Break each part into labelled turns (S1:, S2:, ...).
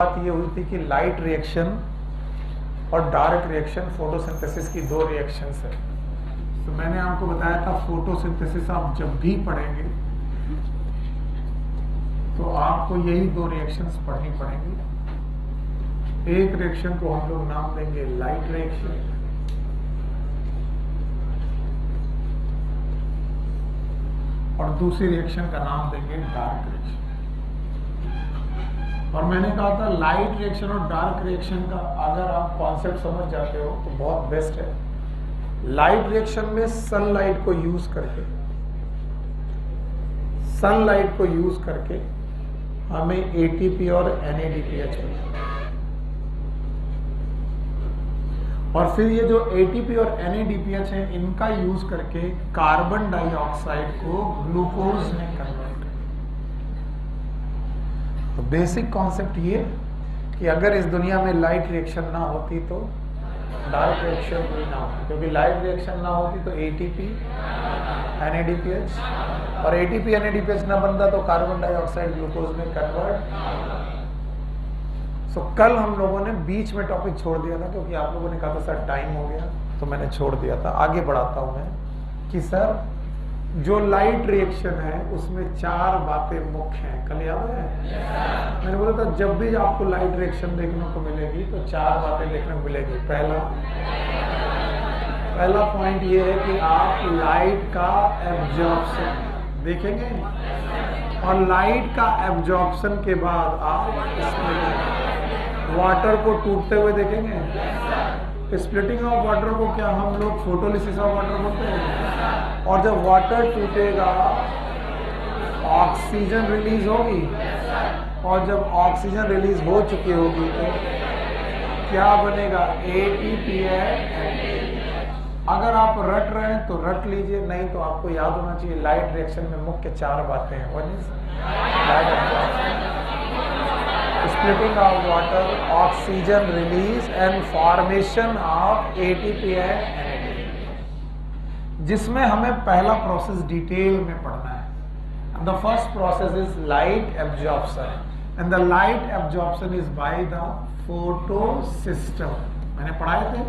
S1: बात ये हुई थी कि लाइट रिएक्शन और डार्क रिएक्शन फोटोसिंथेसिस की दो रिएक्शंस है। तो मैंने आपको बताया था फोटोसिंथेसिस आप जब भी पढ़ेंगे तो आपको यही दो रिएक्शंस पढ़नी पड़ेंगी। एक रिएक्शन को हम लोग नाम देंगे लाइट रिएक्शन और दूसरी रिएक्शन का नाम देंगे डार्क रिएक्शन। और मैंने कहा था लाइट रिएक्शन और डार्क रिएक्शन का अगर आप कॉन्सेप्ट समझ जाते हो तो बहुत बेस्ट है। लाइट रिएक्शन में सनलाइट को यूज करके हमें एटीपी और एनएडीपीएच मिलता है। और फिर ये जो एटीपी और एनएडीपीएच है इनका यूज करके कार्बन डाइऑक्साइड को ग्लूकोज में कन्वर्ट। तो बेसिक कॉन्सेप्ट ये कि अगर इस दुनिया में लाइट रिएक्शन ना होती तो डार्क रिएक्शन भी ना होती, क्योंकि लाइट रिएक्शन ना होती तो एटीपी एनएडीपीएच और एटीपी एनएडीपीएच ना बनता तो कार्बन डाइऑक्साइड ग्लूकोज में कन्वर्ट। सो कल हम लोगों ने बीच में टॉपिक छोड़ दिया था क्योंकि आप लोगों ने कहा था सर टाइम हो गया, तो मैंने छोड़ दिया था। आगे बढ़ाता हूं मैं कि सर जो लाइट रिएक्शन है उसमें चार बातें मुख्य हैं। कल याद है मैंने बोला था जब भी आपको लाइट रिएक्शन देखने को मिलेगी तो चार बातें देखने को मिलेगी। पहला पॉइंट ये है कि आप लाइट का एब्जॉर्प्शन देखेंगे और लाइट का एब्जॉर्प्शन के बाद आप वाटर को टूटते हुए देखेंगे। स्प्लिटिंग ऑफ वाटर को क्या हम लोग फोटोलिसिस ऑफ वाटर बोलते हैं। और जब वाटर टूटेगा ऑक्सीजन रिलीज होगी और जब ऑक्सीजन रिलीज हो चुकी होगी तो क्या बनेगा, एटीपी है। अगर आप रट रहे हैं तो रट लीजिए, नहीं तो आपको याद होना चाहिए लाइट रिएक्शन में मुख्य चार बातें हैं। One is splitting of water, oxygen release and formation of ATP and जिसमें हमें पहला प्रोसेस डिटेल में पढ़ना है। The first process is light absorption and the light absorption is by the photo system. मैंने पढ़ाए थे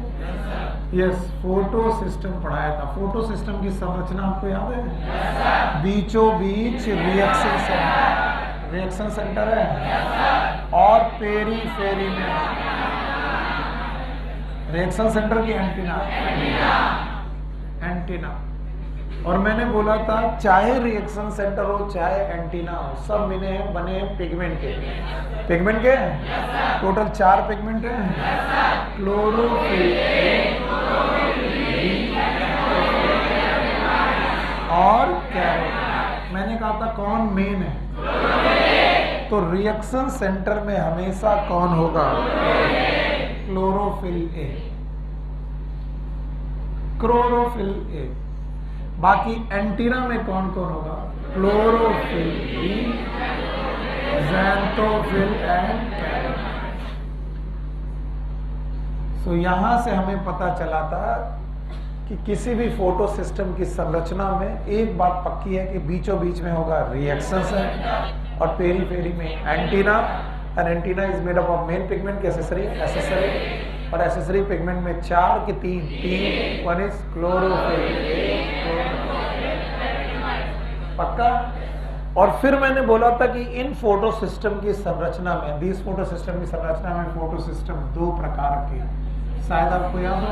S1: यस फोटो सिस्टम पढ़ाया था। फोटो सिस्टम की संरचना आपको याद है, बीचों बीच रिएक्शन सेंटर है और पेरीफेरी में रिएक्शन सेंटर की एंटीना। और मैंने बोला था चाहे रिएक्शन सेंटर हो चाहे एंटीना हो सब बने हैं पिगमेंट के टोटल चार पिगमेंट है, क्लोरोफिल और कैरोटीन। मैंने कहा था कौन मेन है, तो रिएक्शन सेंटर में हमेशा कौन होगा, क्लोरोफिल ए। बाकी एंटीना में कौन कौन होगा, chlorophyll B, xanthophyll and carotene. So यहां से हमें पता चला था कि किसी भी फोटो सिस्टम की संरचना में एक बात पक्की है कि बीचों बीच में होगा रिएक्शन सेंटर और पेरीफेरी में antenna. And antenna is made up of main pigment के एसेसरी और एसेसरी पिगमेंट में चार की तीन वन इज क्लोरोफिल पक्का। और फिर मैंने बोला था कि इन फोटो सिस्टम की संरचना में दिस फोटो सिस्टम की संरचना में फोटो सिस्टम दो प्रकार के, शायद आपको याद हो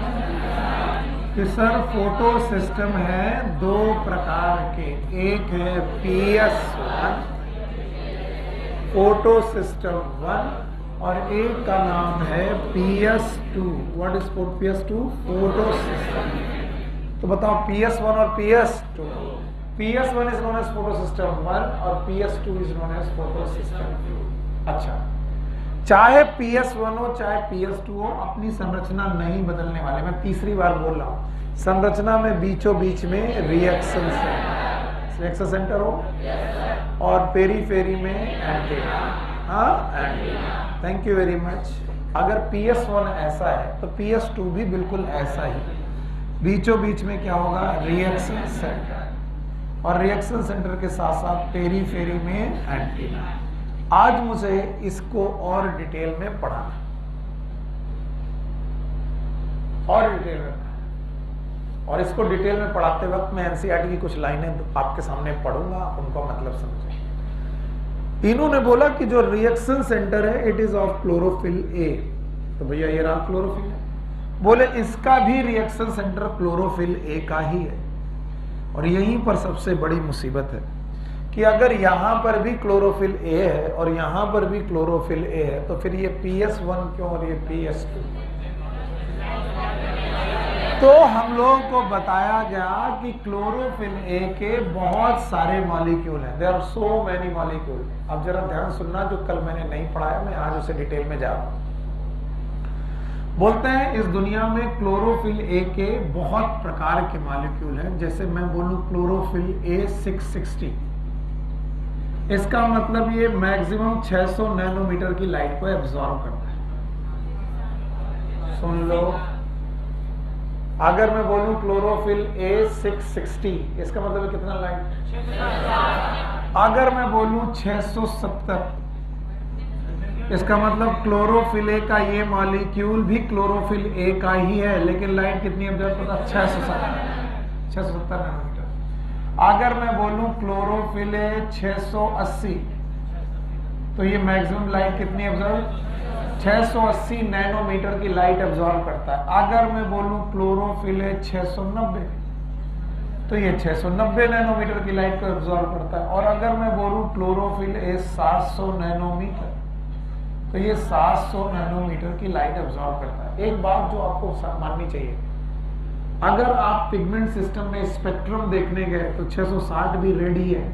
S1: कि सर फोटो सिस्टम है दो प्रकार के, एक है PS1 फोटो सिस्टम 1 और एक का नाम है PS2। What is PS2? Photo system. तो बताओ PS1 और PS2। PS1 is known as photo system 1 और PS2 is known as photo system 2। अच्छा, चाहे PS1 हो चाहे PS2 हो अपनी संरचना नहीं बदलने वाले। मैं तीसरी बार बोल रहा हूं, संरचना में बीचों बीच में रिएक्शन सेंटर हो और पेरीफेरी में antenna. Thank you very much. अगर PS1 ऐसा है तो PS2 भी बिल्कुल ऐसा ही, बीचों बीच में क्या होगा, रिएक्शन सेंटर और रिएक्शन सेंटर के साथ साथ पेरीफेरी में एंटीना। आज मुझे इसको और डिटेल में पढ़ाना, और डिटेल में, और इसको डिटेल में पढ़ाते वक्त मैं एनसीईआरटी की कुछ लाइनें आपके सामने पढ़ूंगा, उनका मतलब समझें। इन्होंने बोला कि जो रिएक्शन सेंटर है इट इज ऑफ क्लोरोफिल ए, तो भैया ये रहा क्लोरोफिल है। बोले इसका भी रिएक्शन सेंटर क्लोरोफिल ए का ही है, और यहीं पर सबसे बड़ी मुसीबत है कि अगर यहां पर भी क्लोरोफिल ए है और यहां पर भी क्लोरोफिल ए है, तो फिर ये PS1 क्यों और ये PS2? तो हम लोगों को बताया गया कि क्लोरोफिल ए के बहुत सारे मॉलिक्यूल हैं, there are so many molecule. अब जरा ध्यान सुनना, जो कल मैंने नहीं पढ़ाया मैं आज उसे डिटेल में जा रहा हूं। बोलते हैं इस दुनिया में क्लोरोफिल ए के बहुत प्रकार के मॉलिक्यूल हैं। जैसे मैं बोलूं क्लोरोफिल ए 660, इसका मतलब ये मैक्सिमम 600 नैनोमीटर की लाइट को एब्जॉर्ब करता है। सुन लो, अगर मैं बोलूं क्लोरोफिल ए 660, इसका मतलब कितना लाइट? अगर मैं बोलूं 670, इसका मतलब क्लोरोफिल ए का ये मॉलिक्यूल भी क्लोरोफिल ए का ही है, लेकिन लाइट कितनी एब्जॉर्ब करता है? 670 नैनोमीटर। अगर मैं बोलूं क्लोरोफिल ए 680, तो ये मैक्सिमम लाइट कितनी एब्जॉर्ब? 680 नैनोमीटर की लाइट एब्जॉर्ब करता है। अगर मैं बोलूं क्लोरोफिल ए 690, तो ये 690 नैनोमीटर की लाइट को एब्जॉर्ब करता है। और अगर मैं बोलूं क्लोरोफिल ए 700 नैनोमीटर, तो ये 700 नैनोमीटर की लाइट एब्जॉर्ब करता है। एक बात जो आपको माननी चाहिए, अगर आप पिगमेंट सिस्टम में स्पेक्ट्रम देखने गए तो 660 भी रेड ही है,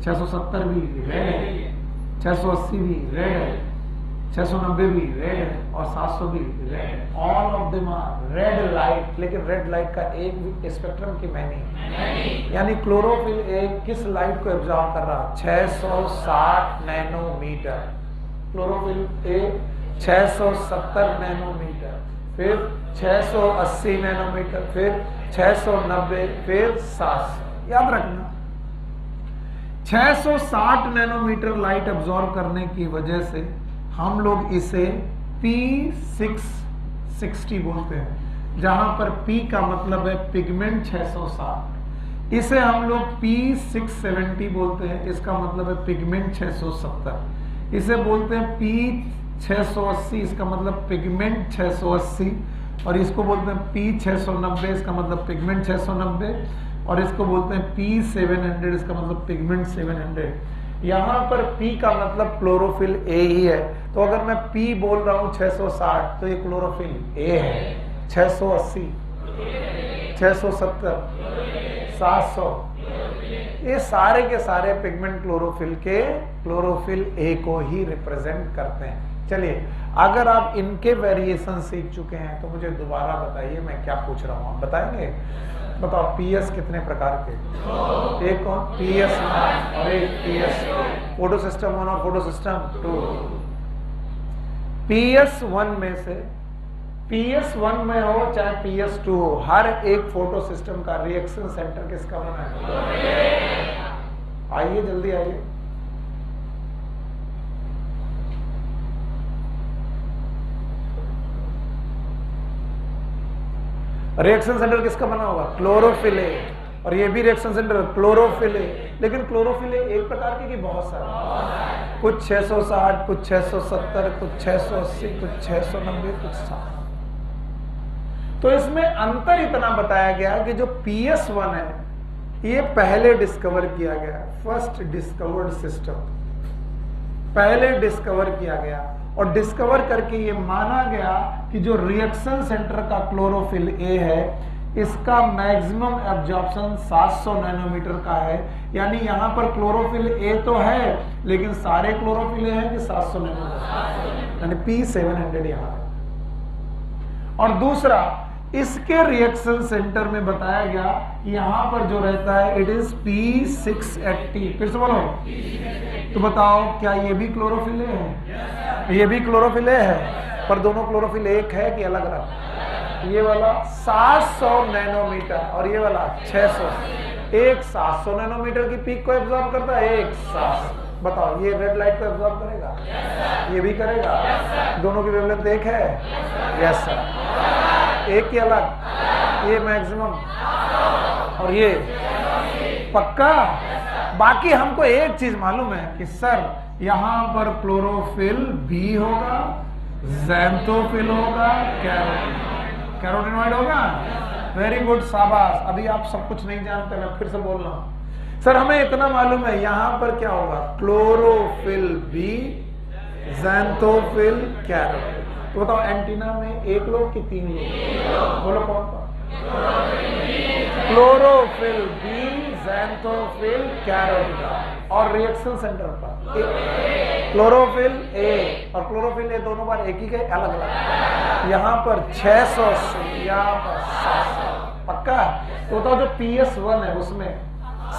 S1: 670 भी रेड है, 680 भी रेड है, 690 भी रेड है और 700 भी रेड है। All of them are red light, लेकिन रेड लाइट का एक भी स्पेक्ट्रम की नहीं। यानी क्लोरोफिल ए किस लाइट को एब्जॉर्ब कर रहा? 660 नैनोमीटर। क्लोरोफिल ए 670 नैनोमीटर, फिर 680 नैनोमीटर, फिर 690, फिर 700। याद रखना, 660 नैनोमीटर लाइट एब्जॉर्ब करने की वजह से हम लोग इसे P660 बोलते हैं, जहां पर P का मतलब है पिगमेंट 660। इसे हम लोग P670 बोलते हैं, इसका मतलब है पिगमेंट 670। इसे बोलते हैं P680, इसका मतलब पिगमेंट 680। और इसको बोलते हैं P690, इसका मतलब पिगमेंट 690। और इसको बोलते हैं P700, इसका मतलब पिगमेंट 700। यहाँ पर P का मतलब क्लोरोफिल ए ही है, तो अगर मैं P बोल रहा हूँ 660, तो ये क्लोरोफिल ए है। 680, 670, 700, ये सारे के सारे पिगमेंट क्लोरोफिल ए को ही रिप्रेजेंट करते हैं। चलिए, अगर आप इनके वेरिएशन सीख चुके हैं तो मुझे दोबारा बताइए मैं क्या पूछ रहा हूँ, आप बताएंगे? बताओ, PS कितने प्रकार के? एक कौन? PS1 और एक PS2। फोटो सिस्टम 1 और फोटो सिस्टम 2। PS1 में से, PS1 में हो चाहे PS2 हो, हर एक फोटो सिस्टम का रिएक्शन सेंटर किसका बना है? आइए जल्दी आइए। रिएक्शन सेंटर किसका बना होगा? Chlorophyll A. और ये भी रिएक्शन सेंटर क्लोरोफिल ए। लेकिन क्लोरोफिल ए एक प्रकार के कि बहुत सारे? कुछ 660, कुछ 670, कुछ 680, कुछ 690, कुछ 700। तो इसमें अंतर इतना बताया गया कि जो PS1 है ये पहले डिस्कवर किया गया, फर्स्ट डिस्कवर्ड सिस्टम, पहले डिस्कवर किया गया। और डिस्कवर करके ये माना गया कि जो रिएक्शन सेंटर का क्लोरोफिल ए है इसका मैक्सिमम एब्जॉर्प्शन 700 नैनोमीटर का है। यानी यहाँ पर क्लोरोफिल ए तो है, लेकिन सारे क्लोरोफिल ए है कि 700 नैनोमीटर, यानी P700 यहाँ है। और दूसरा, इसके रिएक्शन सेंटर में बताया गया यहां पर जो रहता है इट इज P680। फिर से बोलो, तो बताओ क्या ये भी क्लोरोफिल ए है? ये भी क्लोरोफिल ए है, पर दोनों क्लोरोफिल एक है कि अलग अलग? ये वाला 700 नैनोमीटर और ये वाला 600। एक 700 नैनोमीटर की पीक को एब्जॉर्ब करता है, एक 700। बताओ ये रेड लाइट को एब्जॉर्ब करेगा? ये भी करेगा। दोनों की वेवलेंथ एक है? Yes sir. एक की अलग, ये मैक्सिमम और ये पक्का। बाकी हमको एक चीज मालूम है कि सर यहां पर क्लोरोफिल भी होगा, ज़ैंथोफिल होगा, कैरोटीनॉइड होगा। वेरी गुड, शाबाश। अभी आप सब कुछ नहीं जानते, मैं फिर से बोल रहा हूं। सर हमें इतना मालूम है यहां पर क्या होगा, क्लोरोफिल बी, ज़ैंथोफिल, कैरोटीन। तो बताओ एंटीना में एक लोग कि तीन लोग? बोलो कौन कौन? Chlorophyll B, xanthophyll, carotene. और रिएक्शन सेंटर पर क्लोरोफिल ए और क्लोरोफिल ए दोनों बार एक ही के अलग अलग। यहाँ पर 680, यहाँ पर 700। पक्का? तो बताओ जो PS1 है उसमें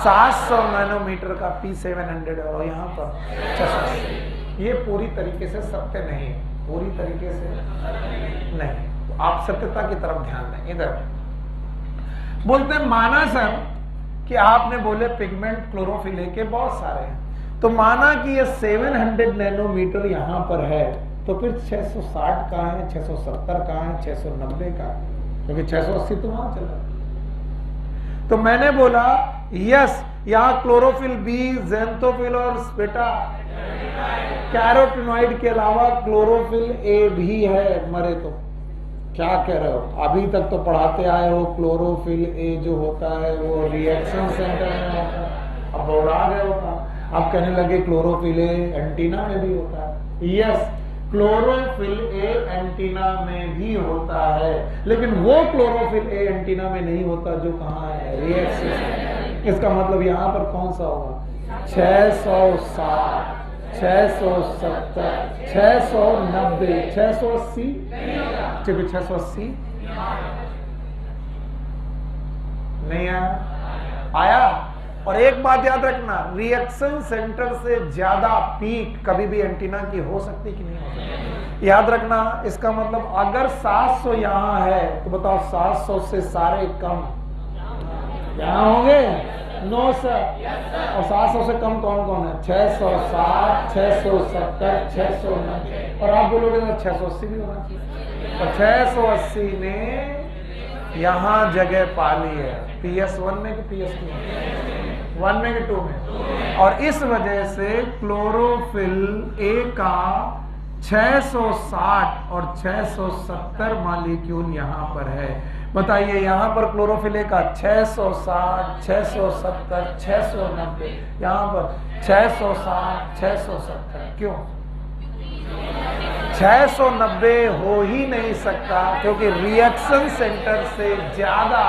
S1: 700 नैनोमीटर का P700 है और यहाँ पर 680। ये पूरी तरीके से सत्य नहीं है, पूरी तरीके से नहीं। तो आप सत्यता की तरफ ध्यान दें। इधर बोलते हैं माना सर कि आपने बोले पिगमेंट क्लोरोफिल ए के बहुत सारे हैं, तो माना कि ये 700 नैनोमीटर यहां पर है, तो फिर 660 का है, 670 का है, 690 का है, क्योंकि 680 तो वहां चला। तो मैंने बोला यस, यहां क्लोरोफिल बी, ज़ैंथोफिल और बेटा कैरोटीनॉइड के अलावा क्लोरोफिल ए भी है। मरे तो क्या कह रहे हो? अभी तक तो पढ़ाते आए हो क्लोरोफिल ए जो होता है वो रिएक्शन सेंटर में होता है, अब दौड़ा गए होता। अब कहने लगे क्लोरोफिल ए एंटीना में भी होता है। यस, क्लोरोफिल ए एंटीना में भी होता है, लेकिन वो क्लोरोफिल ए एंटीना में नहीं होता जो कहाँ है, रिएक्शन। इसका मतलब यहाँ पर कौन सा होगा? 660, 670, 690, 680, ठीक है 680 नहीं आया। और एक बात याद रखना, रिएक्शन सेंटर से ज्यादा पीक कभी भी एंटीना की हो सकती कि नहीं हो सकती? याद रखना। इसका मतलब अगर 700 यहां है तो बताओ 700 से सारे कम यहां होंगे? No sir. और 700 से कम कौन कौन है? 660, 670, 690। और आप बोलोगे 680 भी होना चाहिए। और 680 ने यहां जगह पा ली है, PS1 में कि PS2 में? 1 में कि 2 में? और इस वजह से क्लोरोफिल ए का 660 और 670 मॉलिक्यूल यहां पर है। बताइए यहाँ पर क्लोरोफिल ए का 660, 670, 690, यहाँ पर 660, 670। क्यों 690 हो ही नहीं सकता? क्योंकि रिएक्शन सेंटर से ज्यादा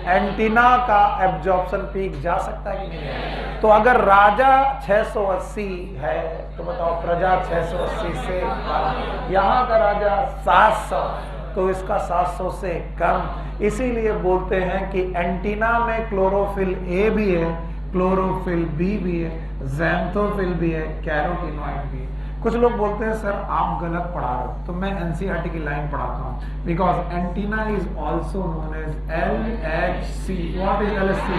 S1: एंटीना का एब्जॉर्प्शन पीक जा सकता है कि नहीं? तो अगर राजा 680 है तो बताओ प्रजा 680 से कम, यहाँ का राजा 700 तो इसका 700 से कम। इसीलिए बोलते हैं कि एंटीना में क्लोरोफिल ए भी है, क्लोरोफिल बी भी है, ज़ैंथोफिल भी है, कैरोटीनॉइड भी है। कुछ लोग बोलते हैं सर आप गलत पढ़ा रहे हो, तो मैं एनसीईआरटी की लाइन पढ़ाता हूँ। Because antenna is also known as LHC। What is LHC?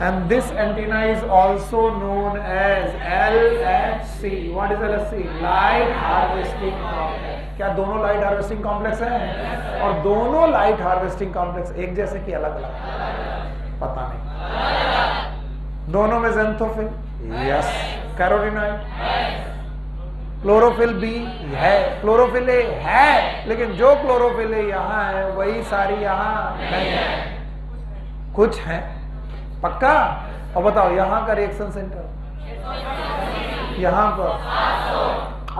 S1: And this antenna is also known as LHC. What is LHC? Light Harvesting Complex. क्या दोनों लाइट हार्वेस्टिंग कॉम्प्लेक्स हैं? और दोनों लाइट हार्वेस्टिंग कॉम्प्लेक्स एक जैसे कि अलग अलग? पता नहीं। दोनों में xanthophyll yes, carotenoid, chlorophyll B है, क्लोरोफिल ए है, लेकिन जो क्लोरोफिल ए यहाँ है वही सारी यहाँ नहीं है, कुछ है। पक्का? और बताओ यहाँ का रिएक्शन सेंटर यहाँ पर।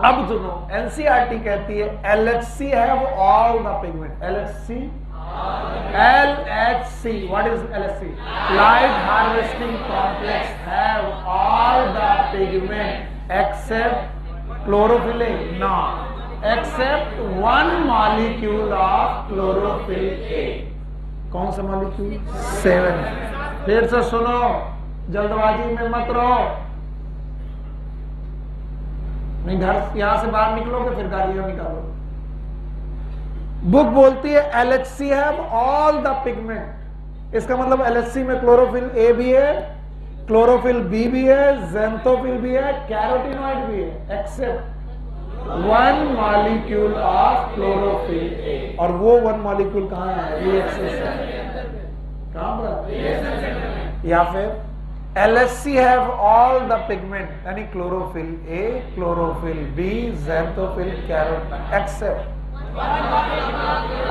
S1: अब सुनो, एनसीईआरटी कहती है LHC है वो all the pigment. LHC what is LHC? Light harvesting complex have all the pigment except chlorophyll a, not except one molecule of chlorophyll a. कौन सा मॉलिक्यूल? 7। फिर से सुनो, जल्दबाजी में मत रहो, नहीं घर यहां से बाहर निकलोगे फिर गालियां निकालोगे। बुक बोलती है LHC है ऑल द पिगमेंट। इसका मतलब LHC में क्लोरोफिल ए भी है, क्लोरोफिल बी भी है, ज़ैंथोफिल भी है, कैरोटीनॉइड भी है, except one molecule of chlorophyll ए। और वो वन मॉलिक्यूल कहाँ है? Reaction centre. कहाँ पर? या फिर LSC have all the pigment, यानी chlorophyll A, chlorophyll B, xanthophyll, carotenoid, except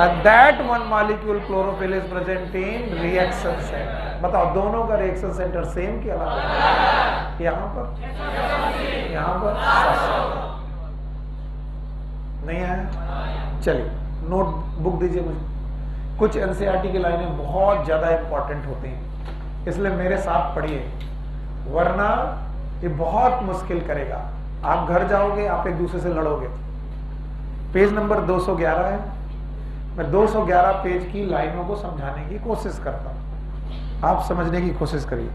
S1: and that one molecule chlorophyll is present in reaction center. बताओ दोनों का रिएक्शन सेंटर सेम क्या अलग? यहाँ पर नहीं है। चलिए नोट बुक दीजिए मुझे। कुछ NCERT की लाइनें बहुत ज्यादा इंपॉर्टेंट होती हैं, इसलिए मेरे साथ पढ़िए, वरना ये बहुत मुश्किल करेगा। आप घर जाओगे, आप एक दूसरे से लड़ोगे। पेज नंबर 211 है। मैं 211 पेज की लाइनों को समझाने की कोशिश करता हूं, आप समझने की कोशिश करिए।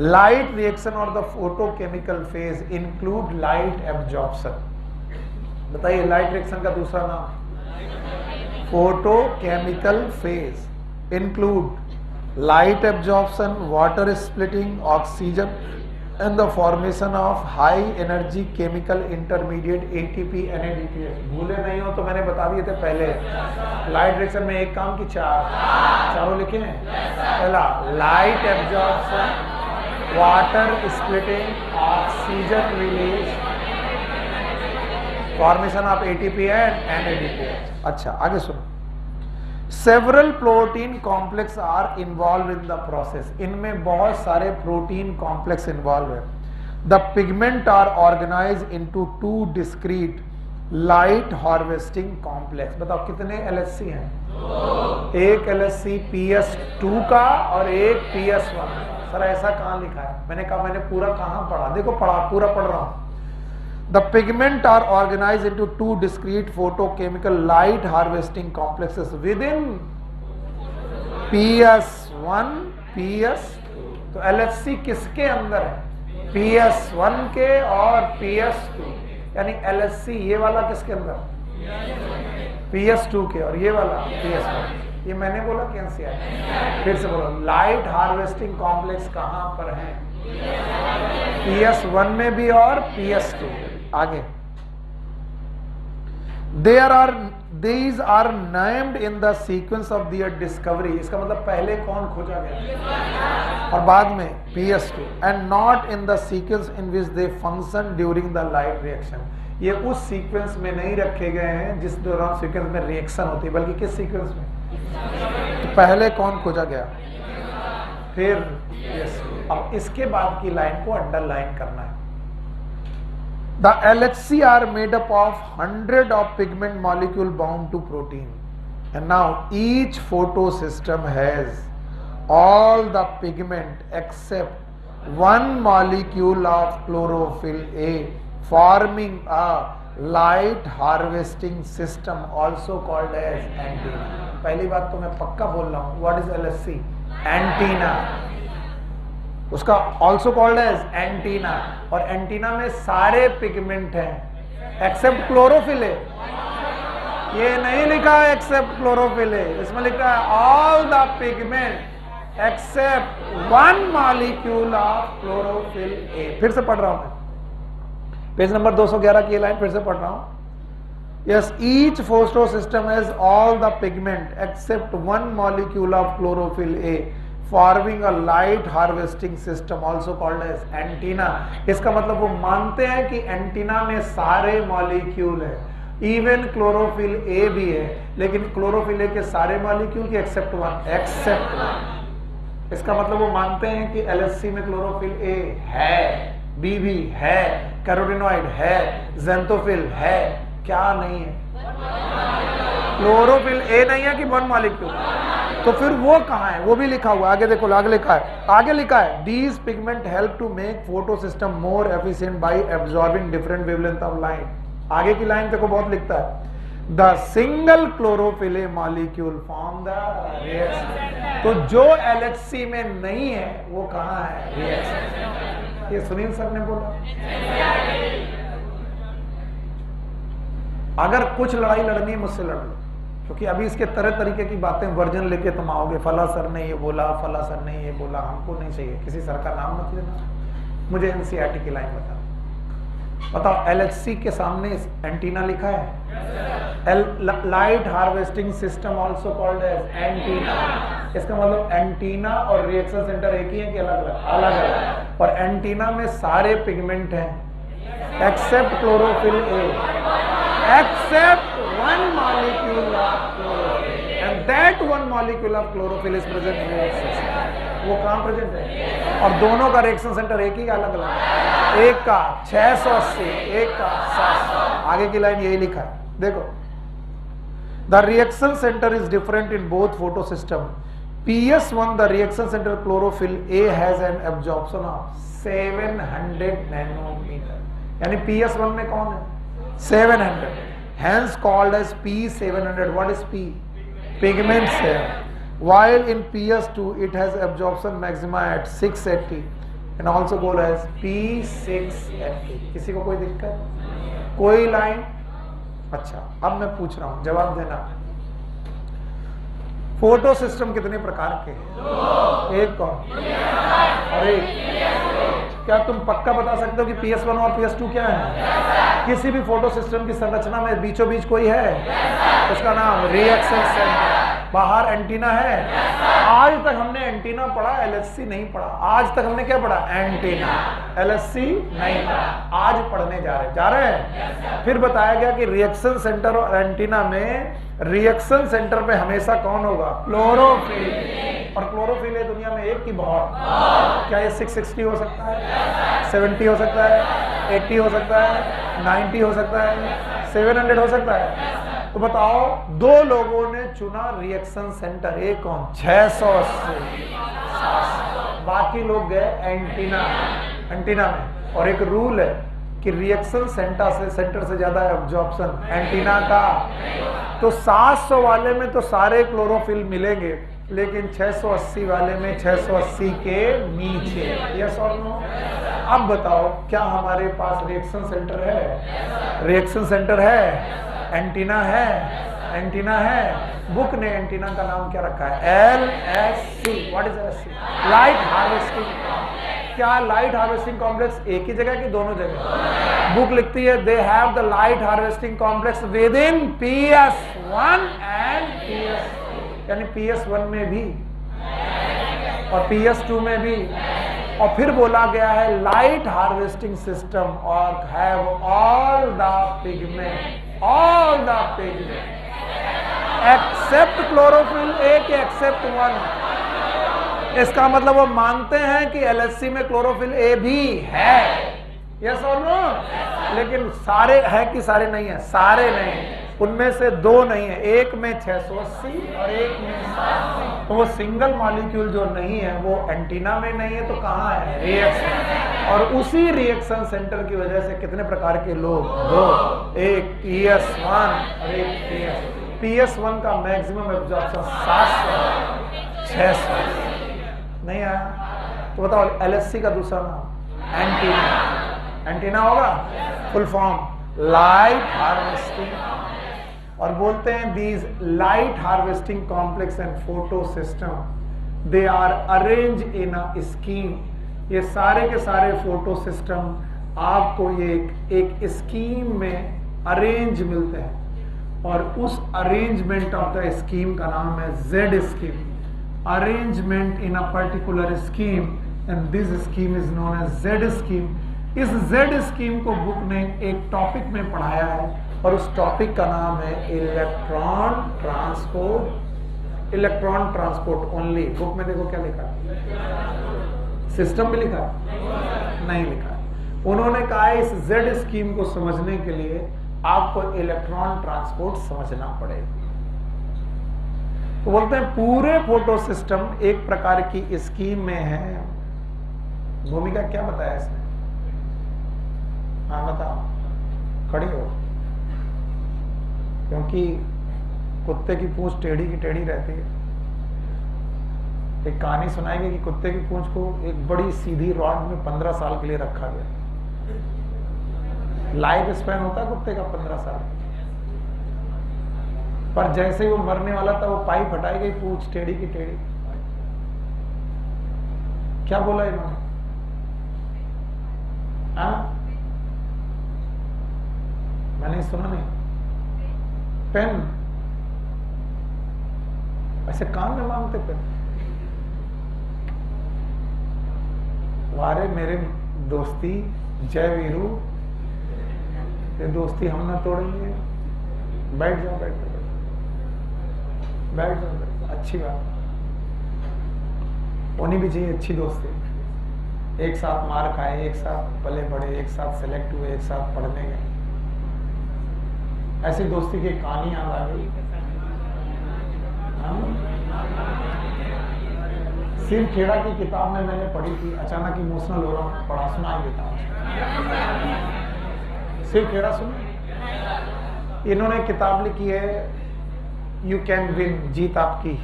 S1: लाइट रिएक्शन और the photochemical phase include light absorption. बताइए लाइट रिएक्शन का दूसरा नाम? Photochemical phase include light absorption, water splitting, oxygen and the formation of high energy chemical intermediate ATP NADPH। भूले नहीं हो तो मैंने बता दिए थे पहले। लाइट रिएक्शन में एक काम की चारों लिखे हैं। पहला light absorption, water splitting, oxygen release, formation of ATP and NADPH। अच्छा आगे सुनो। Several protein complex are involved in the process। इनमें बहुत सारे प्रोटीन कॉम्प्लेक्स इन्वॉल्व है। The pigment are organized into two discrete light harvesting complex। बताओ कितने LSC हैं? एक LSC PS2 का और एक PS1। सर ऐसा कहाँ लिखा है? मैंने कहा मैंने पूरा कहाँ पढ़ा? देखो पूरा पढ़ रहा हूँ। The pigment are organized into two discrete photochemical light harvesting complexes within PS1, PS2। तो LHC किसके अंदर है? PS1 के और PS2। यानी LHC ये वाला किसके अंदर? PS2 के, और ये वाला PS1। ये मैंने बोला कैसे आया? फिर से बोलो। लाइट हार्वेस्टिंग कॉम्प्लेक्स कहां पर है? PS1 में भी और PS2। आगे these are named in the sequence of their discovery। इसका मतलब पहले कौन खोजा गया और बाद में PS2, and not in the sequence in which they function during the light reaction। ये उस सीक्वेंस में नहीं रखे गए हैं जिस दौरान सीक्वेंस में रिएक्शन होती है, बल्कि किस सीक्वेंस में? तो पहले कौन खोजा गया? फिर PS2। अब इसके बाद की लाइन को अंडरलाइन करना है। The LHC are made up of 100 of pigment molecule bound to protein, and now each photosystem has all the pigment except one molecule of chlorophyll A, forming a light harvesting system also called as antenna। पहली बात तो मैं पक्का बोल रहा हूँ, what is LHC? Antenna. उसका also called as antenna, और एंटीना में सारे पिगमेंट हैं एक्सेप्ट क्लोरोफिल है। ये नहीं लिखा है एक्सेप्ट क्लोरोफिल है, इसमें लिखा है all the pigment except one molecule of chlorophyll a. फिर से पढ़ रहा हूं मैं, पेज नंबर 211 की लाइन फिर से पढ़ रहा हूं। Yes, each photosystem has all the pigment except one molecule of chlorophyll A, forming a light harvesting system also called as antenna. इसका मतलब वो मानते हैं कि एंटीना में सारे मॉलिक्यूल है, इवन क्लोरोफिल ए भी है, लेकिन क्लोरोफिल ए के सारे मॉलिक्यूल की एक्सेप्ट वन। इसका मतलब वो मानते हैं कि LHC में क्लोरोफिल ए है, बी भी है, कैरोटीनॉइड है, ज़ैंथोफिल है, क्या नहीं है? क्लोरोफिल ए नहीं है कि वन मॉलिक्यूल। तो फिर वो कहाँ है? वो भी लिखा हुआ आगे देखो, आगे लिखा है, these pigment help to make photosystem more efficient by absorbing different wavelength of light। आगे की लाइन देखो बहुत लिखता है, the single chlorophyll A molecule form the reaction। तो जो LHC में नहीं है वो कहाँ है? रिएक्शन। ये सुनील सर ने बोला। अगर कुछ लड़ाई लड़नी है मुझसे लड़ लो, क्योंकि अभी इसके तरह तरीके की बातें वर्जन लेके तुम आओगे, फला सर ने ये बोला, फला सर ने ये बोला, हमको नहीं चाहिए, किसी सर का नाम मत लेना, मुझे एनसीईआरटी की लाइन बताओ। LHC के सामने एंटीना लिखा है, light harvesting system also called as antenna. इसका मतलब एंटीना और रिएक्शन सेंटर एक ही है कि अलग अलग? अलग अलग। और एंटीना में सारे पिगमेंट हैं accept chlorophyll A, except one molecule of chlorophyll, and that one molecule of chlorophyll is present in the system। वो कहाँ प्रेजेंट है? और दोनों का रिएक्शन सेंटर एक ही अलग अलग? एक का 680, एक का 700। आगे की लाइन यही लिखा है, देखो। The reaction center is different in both photosystem। PS1 the reaction center chlorophyll A has an absorption of 700 nanometer, यानी PS1 में कौन है? 700, hence called as P700। What is P? Pigment cell। While in PS2 it has absorption maxima at 680 and also called as P680। किसी को कोई दिक्कत? कोई line? अच्छा, अब मैं पूछ रहा हूं, जवाब देना। फोटो सिस्टम कितने प्रकार के? एक कौन? और एक, क्या तुम पक्का बता सकते हो कि PS1 और PS2 क्या है? किसी भी फोटो सिस्टम की संरचना में बीचों बीच कोई है, उसका नाम रिएक्शन सेंटर। बाहर एंटीना है। आज तक हमने एंटीना पढ़ा, LHC नहीं पढ़ा। आज तक हमने क्या पढ़ा? एंटीना। LHC नहीं पढ़ा, आज पढ़ने जा रहे हैं। फिर बताया गया कि रिएक्शन सेंटर और एंटीना में रिएक्शन सेंटर पे हमेशा कौन होगा? क्लोरोफिल। और क्लोरोफिल है दुनिया में एक की बहुत। क्या ये 660 हो सकता है? 70 हो सकता है? 80 हो सकता है? 90 हो सकता है? 700 हो सकता है? तो बताओ, दो लोगों ने चुना रिएक्शन सेंटर, एक कौन? 680, बाकी लोग गए एंटीना में। और एक रूल है कि रिएक्शन सेंटर से ज्यादा एब्जॉर्प्शन एंटीना का। तो 700 वाले में तो सारे क्लोरोफिल मिलेंगे, लेकिन 680 वाले में 680 के नीचे। यस और नो? अब बताओ, क्या हमारे पास रिएक्शन सेंटर है? रिएक्शन सेंटर है, एंटीना है, एंटीना है। बुक ने एंटीना का नाम क्या रखा है? LHC। What is LHC? Light harvesting. क्या लाइट हार्वेस्टिंग कॉम्प्लेक्स एक ही जगह की दोनों जगह? बुक लिखती है they have the light harvesting complex with in PS1 and PS2, यानी PS1 में भी और PS2 में भी। और फिर बोला गया है लाइट हार्वेस्टिंग सिस्टम और have all the pigment except chlorophyll a के एक्सेप्ट वन। इसका मतलब वो मानते हैं कि LHC में क्लोरोफिल ए भी है। यस और नो? लेकिन सारे है कि सारे नहीं है? सारे नहीं, उनमें से दो नहीं है, एक में 680 और एक में 700। तो वो सिंगल मॉलिक्यूल जो नहीं है वो एंटीना में नहीं है, तो कहाँ है? रिएक्शन। और उसी रिएक्शन सेंटर की वजह से कितने प्रकार के लोग? दो, एक PS1 और एक PS1 का मैक्सिमम एब्जॉर्प्शन 700, 600 नहीं आया। तो बताओ, LHC का दूसरा नाम एंटीना। एंटीना होगा फुल फॉर्म लाइट हार्वेस्टिंग। और बोलते हैं these light harvesting complex and photo system they are arrange in a scheme. ये सारे के सारे फोटो सिस्टम आपको ये एक स्कीम में अरेंज मिलते हैं, और उस अरेंजमेंट ऑफ द स्कीम का नाम है Z scheme. Arrangement in a particular scheme, and this scheme is known as Z scheme. इस Z स्कीम को बुक ने एक टॉपिक में पढ़ाया है, और उस टॉपिक का नाम है electron transport. Electron transport only. Book में देखो क्या लिखा है? सिस्टम में लिखा है? नहीं लिखा है। उन्होंने कहा इस Z स्कीम को समझने के लिए आपको इलेक्ट्रॉन ट्रांसपोर्ट समझना पड़ेगा। तो बोलते हैं पूरे फोटो सिस्टम एक प्रकार की स्कीम में है। भूमिका क्या बताया इसने? हाँ बताओ, खड़ी हो, क्योंकि कुत्ते की पूंछ टेढ़ी की टेढ़ी रहती है। एक कहानी सुनाएगी कि कुत्ते की पूंछ को एक बड़ी सीधी रॉड में 15 साल के लिए रखा गया। लाइफ स्पैन होता है कुत्ते का 15 साल। पर जैसे ही वो मरने वाला था वो पाइप हटाई गई, पूछ टेढ़ी की टेढ़ी। क्या बोला इन्होंने? मैंने सुना नहीं। पेन? ऐसे कान में मांगते पेन? वारे मेरे दोस्ती, जय वीरू, ये दोस्ती हम ना तोड़ेंगे। बैठ जाओ, बैठ जाओ, बैठ जाओ, बैठ जाओ। अच्छी बात होनी भी चाहिए, अच्छी दोस्ती। एक साथ मार खाए, एक साथ पले बढ़े, एक साथ सेलेक्ट हुए, एक साथ पढ़ने गए। ऐसी दोस्ती की कहानी याद आ गई। सिर खेड़ा की किताब में मैंने पढ़ी थी, अचानक इमोशनल हो रहा हूँ, पढ़ा सुना ही देता हूँ। सिर खेड़ा सुनो। इन्होंने किताब लिखी है यू कैन विन, जीत आपकी।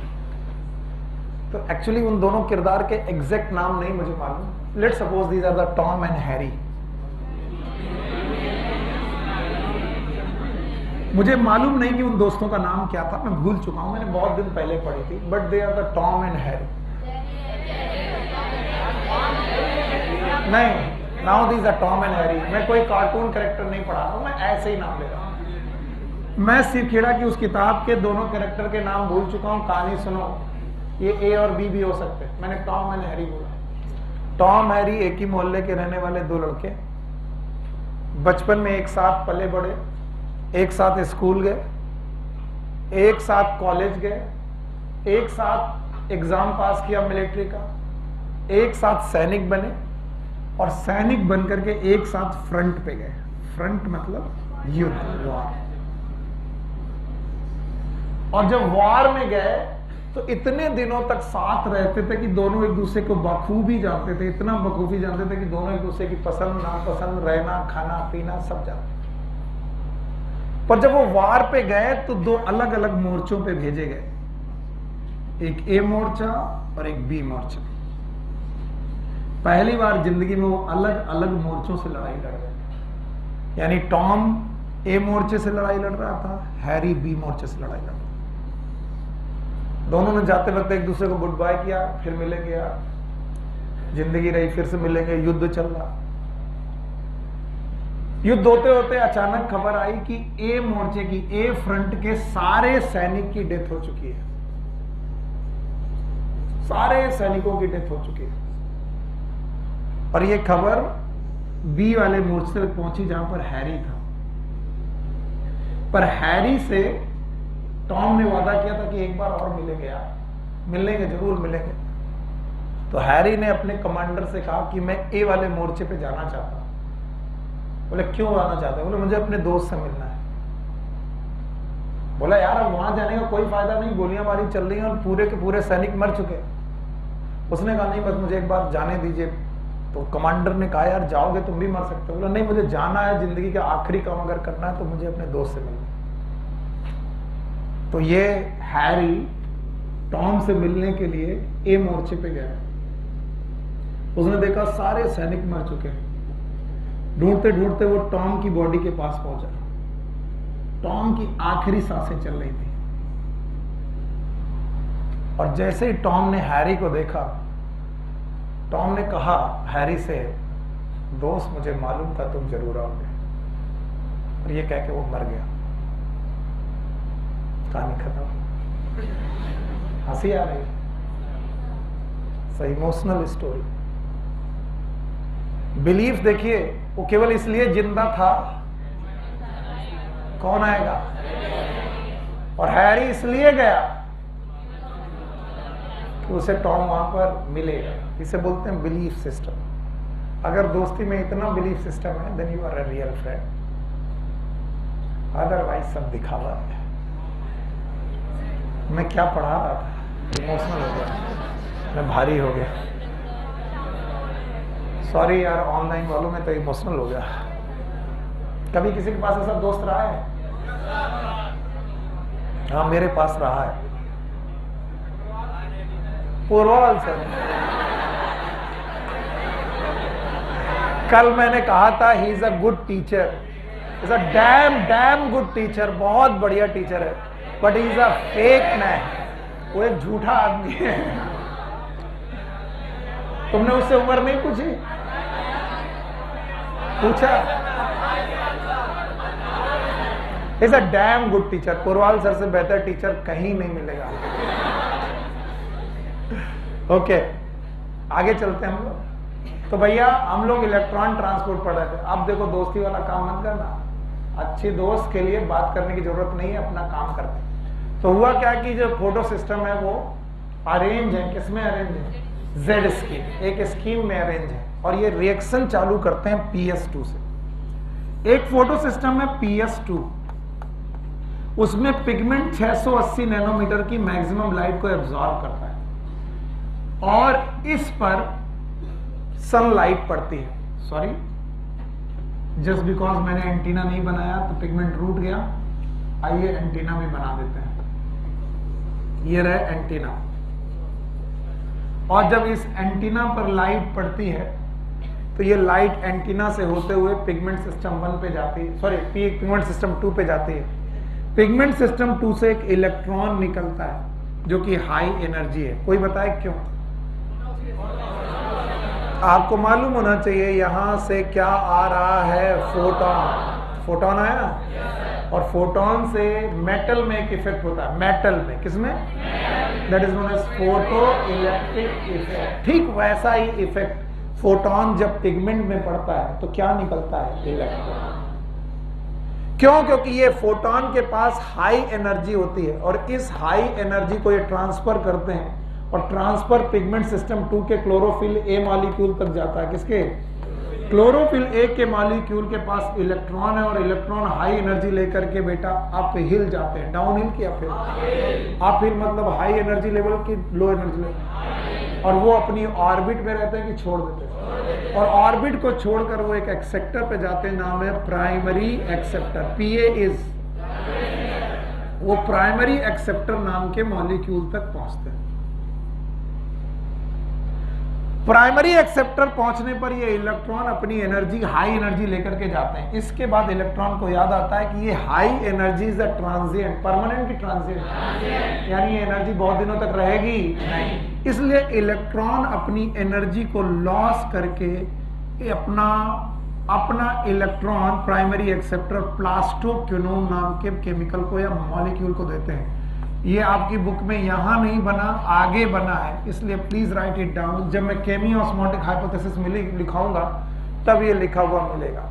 S1: तो एक्चुअली उन दोनों किरदार के एग्जैक्ट नाम नहीं मुझे मालूम। Let's suppose these are the Tom and Harry. मुझे मालूम नहीं कि उन दोस्तों का नाम क्या था, मैं भूल चुका हूं, मैंने बहुत दिन पहले पढ़ी थी। But they are the Tom and Harry. नहीं, now these are Tom and Harry. मैं कोई कार्टून कैरेक्टर नहीं पढ़ा रहा हूं, मैं ऐसे ही नाम ले रहा हूं। मैं सिरखेड़ा की उस किताब के दोनों कैरेक्टर के नाम भूल चुका हूं। कहानी सुनो, ये ए और बी भी हो सकते हैं। मैंने टॉम एंड हैरी बोला। टॉम हैरी एक ही मोहल्ले के रहने वाले दो लड़के, बचपन में एक साथ पले बढ़े, एक साथ स्कूल गए, एक साथ कॉलेज गए, एक साथ एग्जाम पास किया मिलिट्री का, एक साथ सैनिक बने और सैनिक बनकर के एक साथ फ्रंट पे गए। फ्रंट मतलब युद्ध, वार। और जब वार में गए तो इतने दिनों तक साथ रहते थे कि दोनों एक दूसरे को बखूबी जानते थे। इतना बखूबी जानते थे कि दोनों एक दूसरे की पसंद नापसंद, रहना खाना पीना सब जानते। पर जब वो वार पे गए तो दो अलग अलग मोर्चों पे भेजे गए, एक ए मोर्चा और एक बी मोर्चा। पहली बार जिंदगी में वो अलग अलग मोर्चों से लड़ाई लड़ रहे। यानी टॉम ए मोर्चे से लड़ाई लड़ रहा था, हैरी बी मोर्चे से लड़ाई लड़ रहा था। दोनों ने जाते वक्त एक दूसरे को गुड बाय किया, फिर मिलेंगे यार, जिंदगी रही, फिर से मिलेंगे। युद्ध चल रहा। युद्ध होते होते अचानक खबर आई कि ए मोर्चे की, ए फ्रंट के सारे सैनिक की डेथ हो चुकी है। सारे सैनिकों की डेथ हो चुकी है। और ये खबर बी वाले मोर्चे तक पहुंची जहां पर हैरी था। पर हैरी से टॉम ने वादा किया था कि एक बार और मिलेंगे यार, मिलेंगे, जरूर मिलेंगे। तो हैरी ने अपने कमांडर से कहा कि मैं ए वाले मोर्चे पे जाना चाहता हूं। बोले क्यों आना चाहते? बोले मुझे अपने दोस्त से मिलना है। बोला यार अब वहां जाने का कोई फायदा नहीं, गोलियां मारी चल रही हैं और पूरे के पूरे सैनिक मर चुके। उसने कहा नहीं, बस मुझे एक बार जाने दीजिए। तो कमांडर ने कहा यार जाओगे तुम भी मर सकते हो। बोला नहीं, मुझे जाना है, जिंदगी का आखिरी काम अगर करना है तो मुझे अपने दोस्त से मिलना। तो ये हैरी टॉम से मिलने के लिए ए मोर्चे पे गया। उसने देखा सारे सैनिक मर चुके हैं। ढूंढते ढूंढते वो टॉम की बॉडी के पास पहुंचा। टॉम की आखिरी सांसें चल रही थी। और जैसे ही टॉम ने हैरी को देखा, टॉम ने कहा हैरी से, दोस्त मुझे मालूम था तुम जरूर आओगे। और ये कह के वो मर गया। कहानी खत्म। हंसी आ रही, इमोशनल स्टोरी। बिलीफ देखिए, वो केवल इसलिए जिंदा था, कौन आएगा? और हैरी इसलिए गया कि उसे टॉम वहां पर मिलेगा। इसे बोलते हैं बिलीफ सिस्टम। अगर दोस्ती में इतना बिलीफ सिस्टम है, then you are a real friend. Otherwise सब दिखावा है। मैं क्या पढ़ा रहा था, इमोशनल हो गया, मैं भारी हो गया। सॉरी यार, ऑनलाइन वालों में तो इमोशनल हो गया। कभी किसी के पास ऐसा दोस्त रहा है? हाँ, मेरे पास रहा है। पूर्वाल सर, कल मैंने कहा था he is a good teacher, is a damn good teacher, बहुत बढ़िया टीचर है। But he is a fake man, वो एक झूठा आदमी है। तुमने उससे उम्र नहीं पूछी? पूछा? Is a damn good teacher. Purwal sir से बेहतर टीचर कहीं नहीं मिलेगा। ओके, आगे चलते हैं हम लोग। तो भैया हम लोग इलेक्ट्रॉन ट्रांसपोर्ट पढ़ रहे थे। अब देखो दोस्ती वाला काम मत करना, अच्छे दोस्त के लिए बात करने की जरूरत नहीं है, अपना काम करते। तो हुआ क्या कि जो फोटो सिस्टम है वो अरेंज है, किसमें अरेंज है? जेड स्कीम, एक स्कीम में अरेंज है, और ये रिएक्शन चालू करते हैं PS2 से। एक फोटो सिस्टम में PS2, उसमें पिगमेंट 680 नैनोमीटर की मैक्सिमम लाइट को एब्जॉर्ब करता है, और इस पर सनलाइट पड़ती है। सॉरी, जस्ट बिकॉज मैंने एंटीना नहीं बनाया तो पिगमेंट रूट गया। आइए एंटीना भी बना देते हैं। ये रहे एंटीना, और जब इस एंटीना पर लाइट पड़ती है तो ये लाइट एंटीना से होते हुए पिगमेंट सिस्टम 1 पे जाती है, सॉरी पिगमेंट सिस्टम 2 पे जाती है। पिगमेंट सिस्टम 2 से एक इलेक्ट्रॉन निकलता है जो कि हाई एनर्जी है। कोई बताए क्यों? आपको मालूम होना चाहिए यहां से क्या आ रहा है, फोटोन। फोटोन आया ना, और फोटोन से मेटल में एक इफेक्ट होता है। मेटल में, किसमें? That is known as photo electric effect. ठीक वैसा ही इफेक्ट फोटोन जब पिगमेंट में पड़ता है तो क्या निकलता है? इलेक्ट्रॉन। क्यों? क्योंकि ये फोटोन के पास हाई एनर्जी होती है, और इस हाई एनर्जी को ये ट्रांसफर करते हैं, और ट्रांसफर पिगमेंट सिस्टम 2 के क्लोरोफिल ए मॉलिक्यूल तक जाता है। किसके? क्लोरोफिल ए के मॉलिक्यूल के पास इलेक्ट्रॉन है, और इलेक्ट्रॉन हाई एनर्जी लेकर के बेटा अप हिल जाते हैं। डाउन हिल की अप हिल? अप हिल मतलब हाई एनर्जी लेवल की लो एनर्जी लेवल, और वो अपनी ऑर्बिट में रहते हैं कि छोड़ देते हैं, और ऑर्बिट को छोड़कर वो एक एक्सेप्टर पे जाते हैं, नाम है प्राइमरी एक्सेप्टर। PA इज, वो प्राइमरी एक्सेप्टर नाम के मॉलिक्यूल तक पहुंचते हैं। प्राइमरी एक्सेप्टर पहुंचने पर ये इलेक्ट्रॉन अपनी एनर्जी हाई एनर्जी लेकर के जाते हैं। इसके बाद इलेक्ट्रॉन को याद आता है कि ये high energy is a transient, permanent की ट्रांजिएंट, यानी ये एनर्जी बहुत दिनों तक रहेगी नहीं। इसलिए इलेक्ट्रॉन अपनी एनर्जी को लॉस करके अपना इलेक्ट्रॉन प्राइमरी एक्सेप्टर प्लास्टोक्विनोन नाम के केमिकल को या मॉलिक्यूल को देते हैं। ये आपकी बुक में यहां नहीं बना, आगे बना है, इसलिए प्लीज राइट इट डाउन। जब मैं केमी ऑस्मोटिक हाइपोथेसिस में लिखाऊंगा तब ये लिखा हुआ मिलेगा।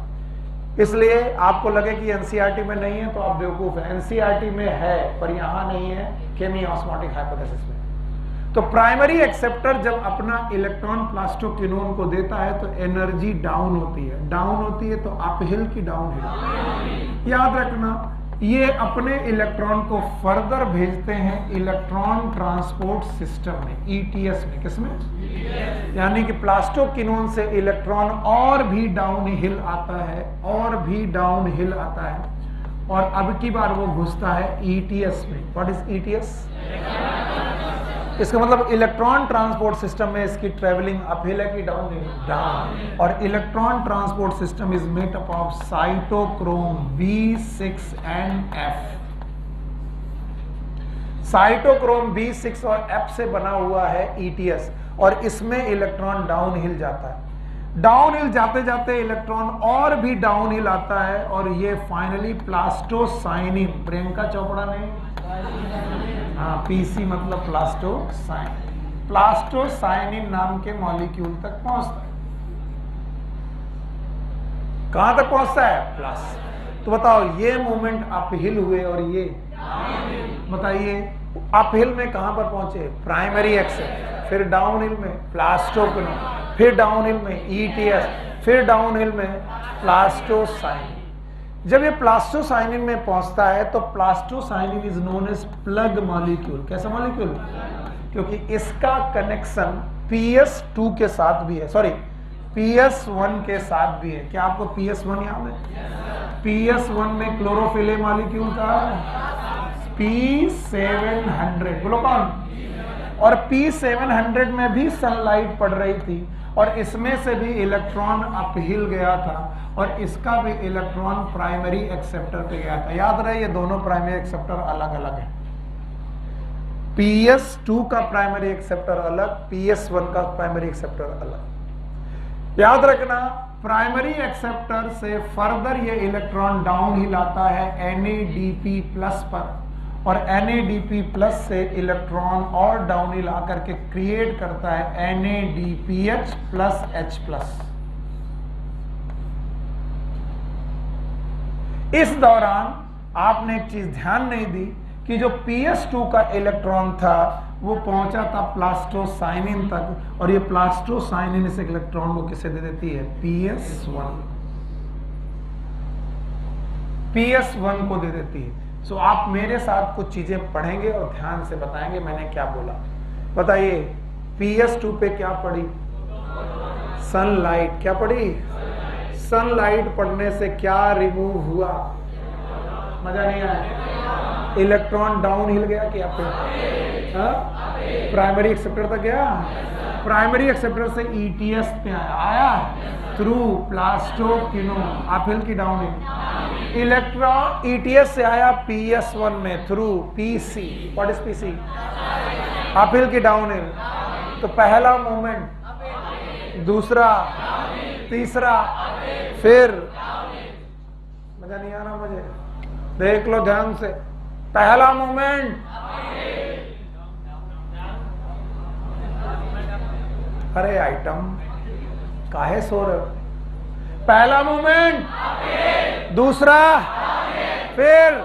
S1: इसलिए आपको लगे कि एनसीईआरटी में नहीं है तो आप बेवकूफ है। एनसीईआरटी में है पर यहां नहीं है, केमी ऑस्मोटिक हाइपोथेसिस में। तो प्राइमरी एक्सेप्टर जब अपना इलेक्ट्रॉन प्लास्टोक्विनोन को देता है तो एनर्जी डाउन होती है। डाउन होती है तो अपहिल की डाउन हिल। याद रखना, ये अपने इलेक्ट्रॉन को फर्दर भेजते हैं इलेक्ट्रॉन ट्रांसपोर्ट सिस्टम में, ETS में। किसमें? यानी कि प्लास्टोक्विनोन से इलेक्ट्रॉन और भी डाउन हिल आता है, और भी डाउन हिल आता है, और अब की बार वो घुसता है ETS में। What is ETS? इसका मतलब इलेक्ट्रॉन ट्रांसपोर्ट सिस्टम में इसकी ट्रेवलिंग अपहिल है कि डाउन हिल? डाउन। और electron transport system is made up of cytochrome B6N F। Cytochrome B6 और F से बना हुआ है ETS, और इसमें इलेक्ट्रॉन डाउन हिल जाता है। डाउन हिल जाते जाते इलेक्ट्रॉन और भी डाउन हिल आता है, और ये फाइनली प्लास्टोसाइनिन, प्रियंका चोपड़ा ने, हाँ PC मतलब प्लास्टोसाइनिन, प्लास्टोसाइनिन नाम के मॉलिक्यूल तक पहुंचता है। कहां तक पहुंचता है? प्लस। तो बताओ ये मूवमेंट अपहिल हुए और ये बताइए अपहिल में कहां पर पहुंचे? प्राइमरी एक्सेप्टर, फिर डाउनहिल में प्लास्टोक्विनोन, फिर डाउनहिल में ETS, फिर डाउनहिल में प्लास्टोसाइनिन। जब ये प्लास्टोसाइनिन में पहुंचता है तो plastocyanin is known as plug molecule. कैसा मॉलिक्यूल? क्योंकि इसका कनेक्शन PS2 के साथ भी है, सॉरी PS1 के साथ भी है। क्या आपको PS1 याद है? PS1 में क्लोरोफिल मॉलिक्यूल का P700, बोलो कौन? और P700 में भी सनलाइट पड़ रही थी, और इसमें से भी इलेक्ट्रॉन अपहिल गया था, और इसका भी इलेक्ट्रॉन प्राइमरी एक्सेप्टर पे गया था। याद रहे ये दोनों प्राइमरी एक्सेप्टर अलग अलग है। PS2 का प्राइमरी एक्सेप्टर अलग, PS1 का प्राइमरी एक्सेप्टर अलग। याद रखना, प्राइमरी एक्सेप्टर से फर्दर ये इलेक्ट्रॉन डाउन हिल आता है NADP प्लस पर, और NADP प्लस से इलेक्ट्रॉन और डाउन हिल आकर के क्रिएट करता है NADPH प्लस H प्लस। इस दौरान आपने एक चीज ध्यान नहीं दी कि जो PS2 का इलेक्ट्रॉन था वो पहुंचा था प्लास्टोसाइनिन तक, और ये प्लास्टोसाइनिन इस इलेक्ट्रॉन को किसे दे देती है? PS1 को दे देती है। सो आप मेरे साथ कुछ चीजें पढ़ेंगे और ध्यान से बताएंगे मैंने क्या बोला। बताइए, PS2 पे क्या पढ़ी? सनलाइट। क्या पढ़ी? सनलाइट पढ़ने से क्या रिमूव हुआ? मजा नहीं आया? इलेक्ट्रॉन डाउन हिल गया क्या पे? प्राइमरी एक्सेप्टर तक गया? प्राइमरी एक्सेप्टर से ETS पे आया थ्रू प्लास्टोक्विनो, आप हिल की डाउन हिल। इलेक्ट्रॉन ETS से आया PS1 में through PC। What is PC? आप हिल की डाउन हिल। तो पहला मूवमेंट, दूसरा, तीसरा, फिर मजा नहीं आ रहा मुझे? देख लो ध्यान से। पहला मूवमेंट, अरे आइटम काहे सो रहे हो? पहला मूवमेंट, दूसरा, फिर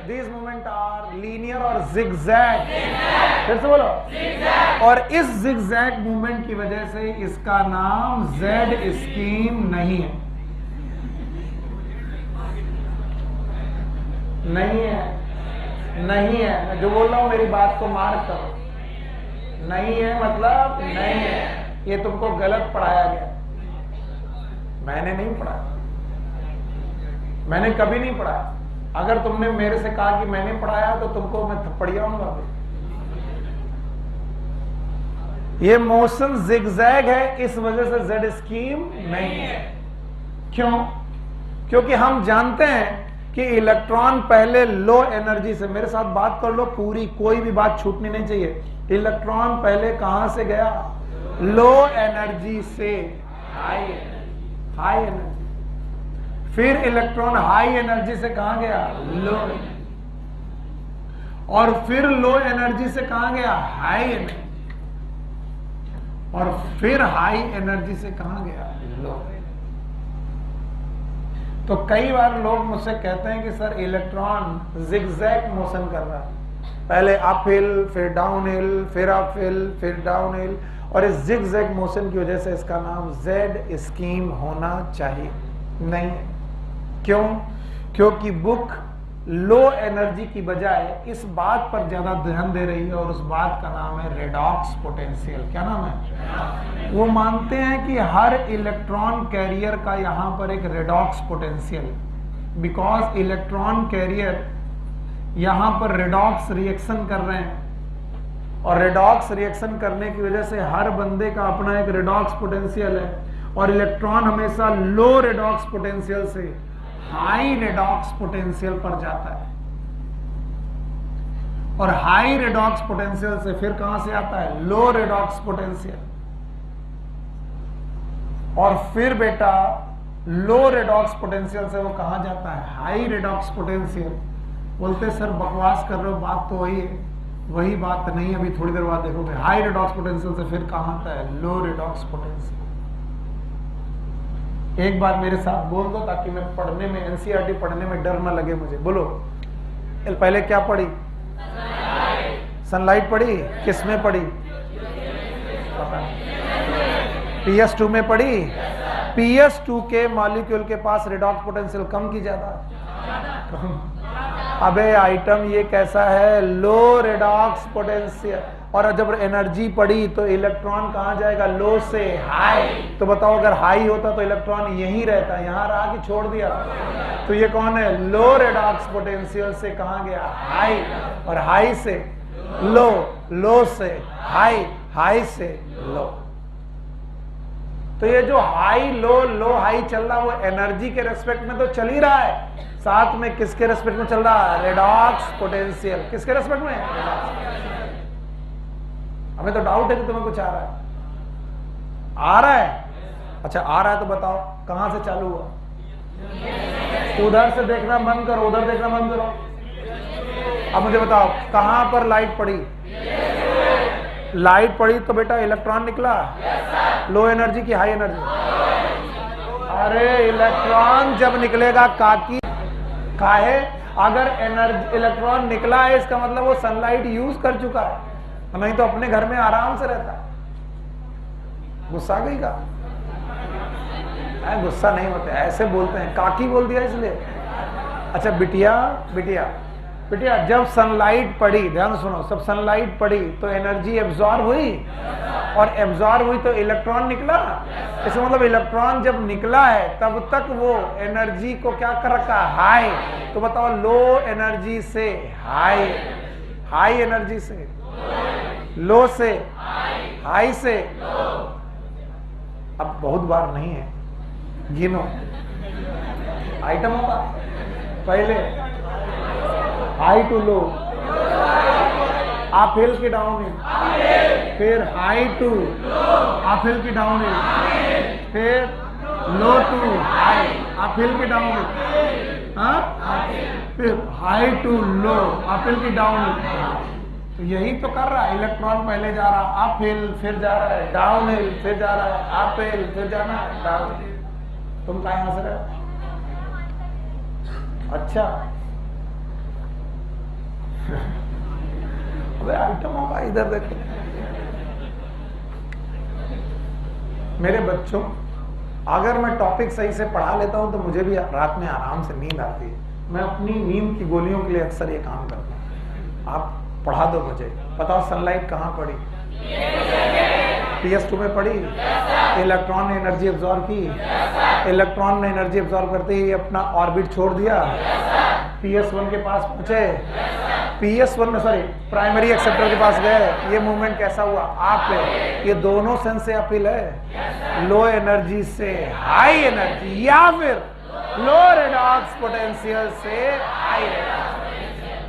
S1: दिस मूवमेंट आर लीनियर और जिगजैग। फिर से बोलो, और इस जिगजैग मूवमेंट की वजह से इसका नाम जेड स्कीम नहीं है। नहीं है, मैं जो बोल रहा हूं मेरी बात को मार्क करो। नहीं है मतलब नहीं है, ये तुमको गलत पढ़ाया गया। मैंने नहीं पढ़ाया, मैंने कभी नहीं पढ़ाया। अगर तुमने मेरे से कहा कि मैंने पढ़ाया तो तुमको मैं थप्पड़ियाऊंगा। ये मोशन जिगजैग है, इस वजह से जेड स्कीम नहीं है। क्यों? क्योंकि हम जानते हैं कि इलेक्ट्रॉन पहले लो एनर्जी से, मेरे साथ बात कर लो पूरी, कोई भी बात छूटनी नहीं चाहिए। इलेक्ट्रॉन पहले कहां से गया? लो एनर्जी से हाई एनर्जी। फिर इलेक्ट्रॉन हाई एनर्जी से कहां गया? लो। और फिर लो एनर्जी से कहां गया? High energy. और फिर हाई एनर्जी से कहां गया? लो। तो कई बार लोग मुझसे कहते हैं कि सर इलेक्ट्रॉन जिगजैग मोशन कर रहा है, पहले अप हिल, फिर डाउन हिल, फिर अप हिल, फिर डाउन हिल, और इस जिगजैग मोशन की वजह से इसका नाम जेड स्कीम होना चाहिए। नहीं है। क्यों? क्योंकि बुक लो एनर्जी की बजाय इस बात पर ज्यादा ध्यान दे रही है, और उस बात का नाम है रेडॉक्स पोटेंशियल। क्या नाम है? वो मानते हैं कि हर इलेक्ट्रॉन कैरियर का यहां पर एक redox potential, because electron carrier यहां पर रेडॉक्स रिएक्शन कर रहे हैं, और रेडॉक्स रिएक्शन करने की वजह से हर बंदे का अपना एक रेडॉक्स पोटेंशियल है, और इलेक्ट्रॉन हमेशा लो रेडॉक्स पोटेंशियल से हाई रेडॉक्स पोटेंशियल पर जाता है, और हाई रेडॉक्स पोटेंशियल से फिर कहां से आता है? लो रेडॉक्स पोटेंशियल। और फिर बेटा लो रेडॉक्स पोटेंशियल से वो कहां जाता है? High redox potential. बोलते सर बकवास कर रहे हो, बात तो वही है। वही बात नहीं, अभी थोड़ी देर बाद देखोगे। हाई रेडॉक्स पोटेंशियल से फिर कहां आता है? लो रेडॉक्स पोटेंशियल। एक बार मेरे साथ बोल दो ताकि मैं पढ़ने में, एनसीईआरटी पढ़ने में डर ना लगे मुझे। बोलो, पहले क्या पढ़ी? सनलाइट पढ़ी। किस में पढ़ी? पता नहीं। PS2 में पढ़ी। PS2 के मॉलिक्यूल के पास रेडॉक्स पोटेंशियल कम की ज्यादा? कम। अबे आइटम ये कैसा है? लो रेडॉक्स पोटेंशियल। और जब एनर्जी पड़ी तो इलेक्ट्रॉन कहां जाएगा? लो से हाई। तो बताओ अगर हाई होता तो इलेक्ट्रॉन यहीं रहता, यहां रहा कि छोड़ दिया? तो ये कौन है? लो रेडॉक्स पोटेंशियल से कहां गया? हाई। और हाई से लो, लो से हाई, हाई से लो। तो ये जो हाई लो लो हाई चल रहा है वो एनर्जी के रेस्पेक्ट में तो चल ही रहा है, साथ में किसके रेस्पेक्ट में चल रहा है? Redox potential. किसके रेस्पेक्ट में? हमें तो डाउट है कि तुम्हें कुछ आ रहा है। आ रहा है? अच्छा आ रहा है तो बताओ कहां से चालू हुआ? उधर से देखना बंद करो, उधर देखना बंद करो। अब मुझे बताओ कहां पर लाइट पड़ी? लाइट पड़ी तो बेटा इलेक्ट्रॉन निकला, लो एनर्जी की हाई एनर्जी? अरे इलेक्ट्रॉन जब निकलेगा काकी काहे? अगर एनर्जी इलेक्ट्रॉन निकला है इसका मतलब वो सनलाइट यूज कर चुका है, नहीं तो अपने घर में आराम से रहता है। गुस्सा गई का? गुस्सा नहीं होते, ऐसे बोलते हैं, काकी बोल दिया इसलिए। अच्छा बिटिया बिटिया बिटिया, जब सनलाइट पड़ी, ध्यान सुनो, सब सनलाइट पड़ी तो एनर्जी एब्जॉर्ब हुई, और एब्जॉर्ब हुई तो इलेक्ट्रॉन निकला। इसका मतलब इलेक्ट्रॉन जब निकला है तब तक वो एनर्जी को क्या कर रखा? हाई। तो बताओ लो एनर्जी से हाई, हाई एनर्जी से लो से हाई से। अब बहुत बार नहीं है, गिनो आइटम होगा। पहले हाई टू लो, अपहिल की डाउन हिल, फिर हाई टू अपहिल की डाउन हिल, फिर लो टू हाई अपहिल की डाउन हिल, फिर हाई टू लो अपहिल की डाउन हिल। तो यही तो कर रहा है, इलेक्ट्रॉन पहले जा रहा अपहिल, फिर जा रहा है डाउन हिल, फिर जा रहा है अपहिल, फिर जाना है डाउन हिल। तुम कहां हंस रहे हो? अच्छा अबे आइटम होगा, इधर देखो। मेरे बच्चों, अगर मैं टॉपिक सही से पढ़ा लेता हूं तो मुझे भी रात में आराम से नींद आती है। मैं अपनी नींद की गोलियों के लिए अक्सर ये काम करता हूं। आप पढ़ा दो मुझे, बताओ सनलाइट कहां पड़ी? PS2 में पड़ी। इलेक्ट्रॉन ने एनर्जी एब्जॉर्ब की, इलेक्ट्रॉन ने एनर्जी एब्जॉर्ब करते ही अपना ऑर्बिट छोड़ दिया, PS1 के पास पहुंचे, PS1 में सॉरी प्राइमरी एक्सेप्टर के पास गए। ये मूवमेंट कैसा हुआ? आप ये दोनों सेंस से अपील है, लो एनर्जी से हाई एनर्जी, या फिर लो रेडॉक्स पोटेंशियल से हाई रेडॉक्स पोटेंशियल।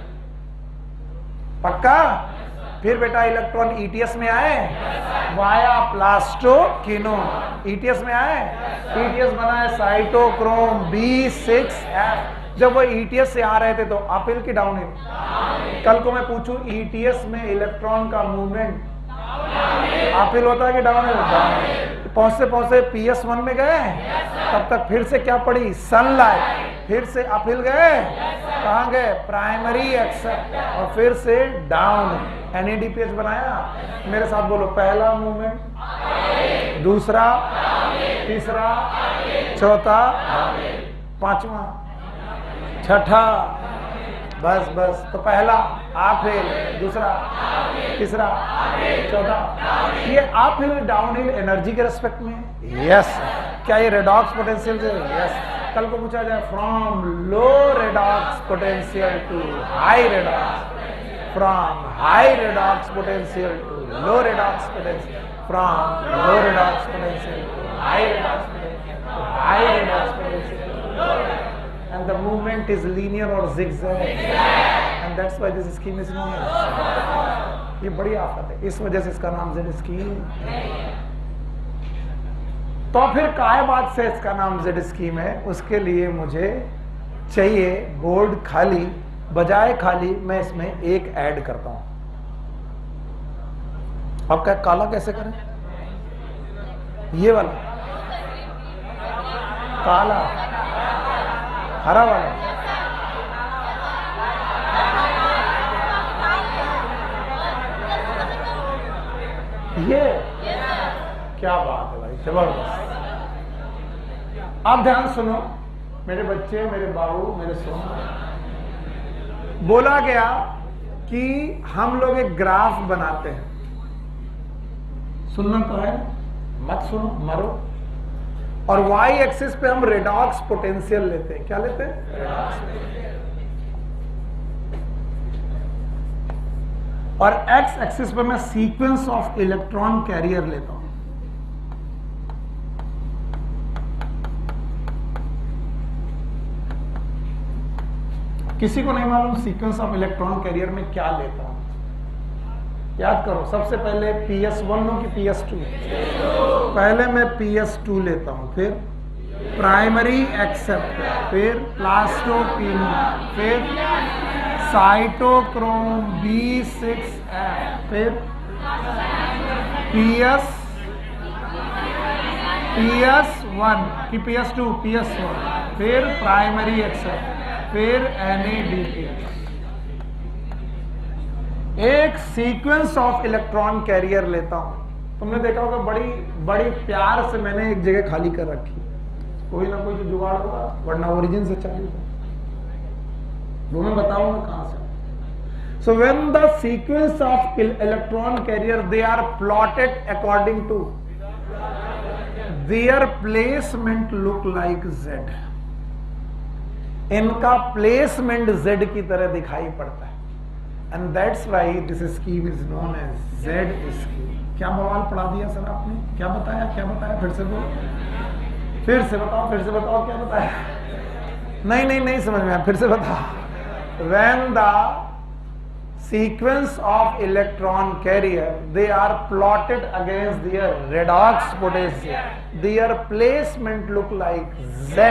S1: पक्का? फिर बेटा इलेक्ट्रॉन ETS में आए वाया प्लास्टोक्विनोन। ETS में आए, ETS बना है साइटोक्रोम B6F। जब वो ETS से आ रहे थे तो अपहिल की डाउन हिल? कल को मैं पूछूं ETS में इलेक्ट्रॉन का मूवमेंट अपहिल होता है कि डाउन हिल? पहुंचते पहुंचते PS1 में गए, तब तक फिर से क्या पड़ी? सनलाइट। फिर से अपहिल गए, कहां गए? प्राइमरी एक्सेप्टर, और फिर से डाउन। NADPH बनाया। मेरे साथ बोलो, पहला मूवमेंट, दूसरा, तीसरा, चौथा, पांचवा, छठा। बस बस, तो पहला अपहिल, दूसरा, तीसरा, चौथा। ये अपहिल डाउन हिल एनर्जी के रेस्पेक्ट में? यस। क्या ये रेडॉक्स पोटेंशियल से? यस। कल को पूछा जाए from low redox potential to high redox, from high redox potential to low redox potential, from low redox potential to high redox potential, high redox potential, and the movement is linear or zigzag, and that's why this scheme is known as। ये बड़ी आफत है, इस वजह से इसका नाम Z scheme. तो फिर काय बात से इसका नाम Z स्कीम है? उसके लिए मुझे चाहिए बोर्ड खाली, बजाय खाली मैं इसमें एक ऐड करता हूं। अब क्या काला कैसे करें? ये वाला काला, हरा वाला, ये क्या बात है भाई, जबरदस्त। अब ध्यान सुनो मेरे बच्चे, मेरे बाबू, मेरे सोना। बोला गया कि हम लोग एक ग्राफ बनाते हैं। सुनना तो है, मत सुनो मरो। और y एक्सिस पे हम रेडॉक्स पोटेंशियल लेते हैं। क्या लेते हैं? रेडॉक्स। और x एक्सिस पे मैं सीक्वेंस ऑफ इलेक्ट्रॉन कैरियर लेता हूं। किसी को नहीं मालूम सीक्वेंस ऑफ इलेक्ट्रॉन कैरियर में क्या लेता हूं? याद करो, सबसे पहले PS1 लो कि PS2? पहले मैं PS2 लेता हूं, फिर प्राइमरी एक्सेप्टर, फिर प्लास्टोक्विनोन, फिर साइटोक्रोम B6F, फिर PS1 कि PS2? PS1, फिर प्राइमरी एक्सेप्टर, फिर NADPH। एक सीक्वेंस ऑफ इलेक्ट्रॉन कैरियर लेता हूं। तुमने देखा होगा बड़ी बड़ी प्यार से मैंने एक जगह खाली कर रखी, कोई ना कोई तो जुगाड़ होगा, वरना ओरिजिन से चालू है। वो मैं बताऊंगा कहां से। So when the sequence of electron carrier they are plotted according to their placement look like Z। इनका प्लेसमेंट Z की तरह दिखाई पड़ता है, and that's why this scheme is known as Z scheme. क्या बवाल पढ़ा दिया सर आपने? क्या बताया? क्या बताया? फिर से बोलो, फिर से बताओ, फिर से बताओ, क्या बताया? नहीं समझ में आया, फिर से बताओ। When the sequence of electron carrier they are plotted against their redox potential, their placement look like Z,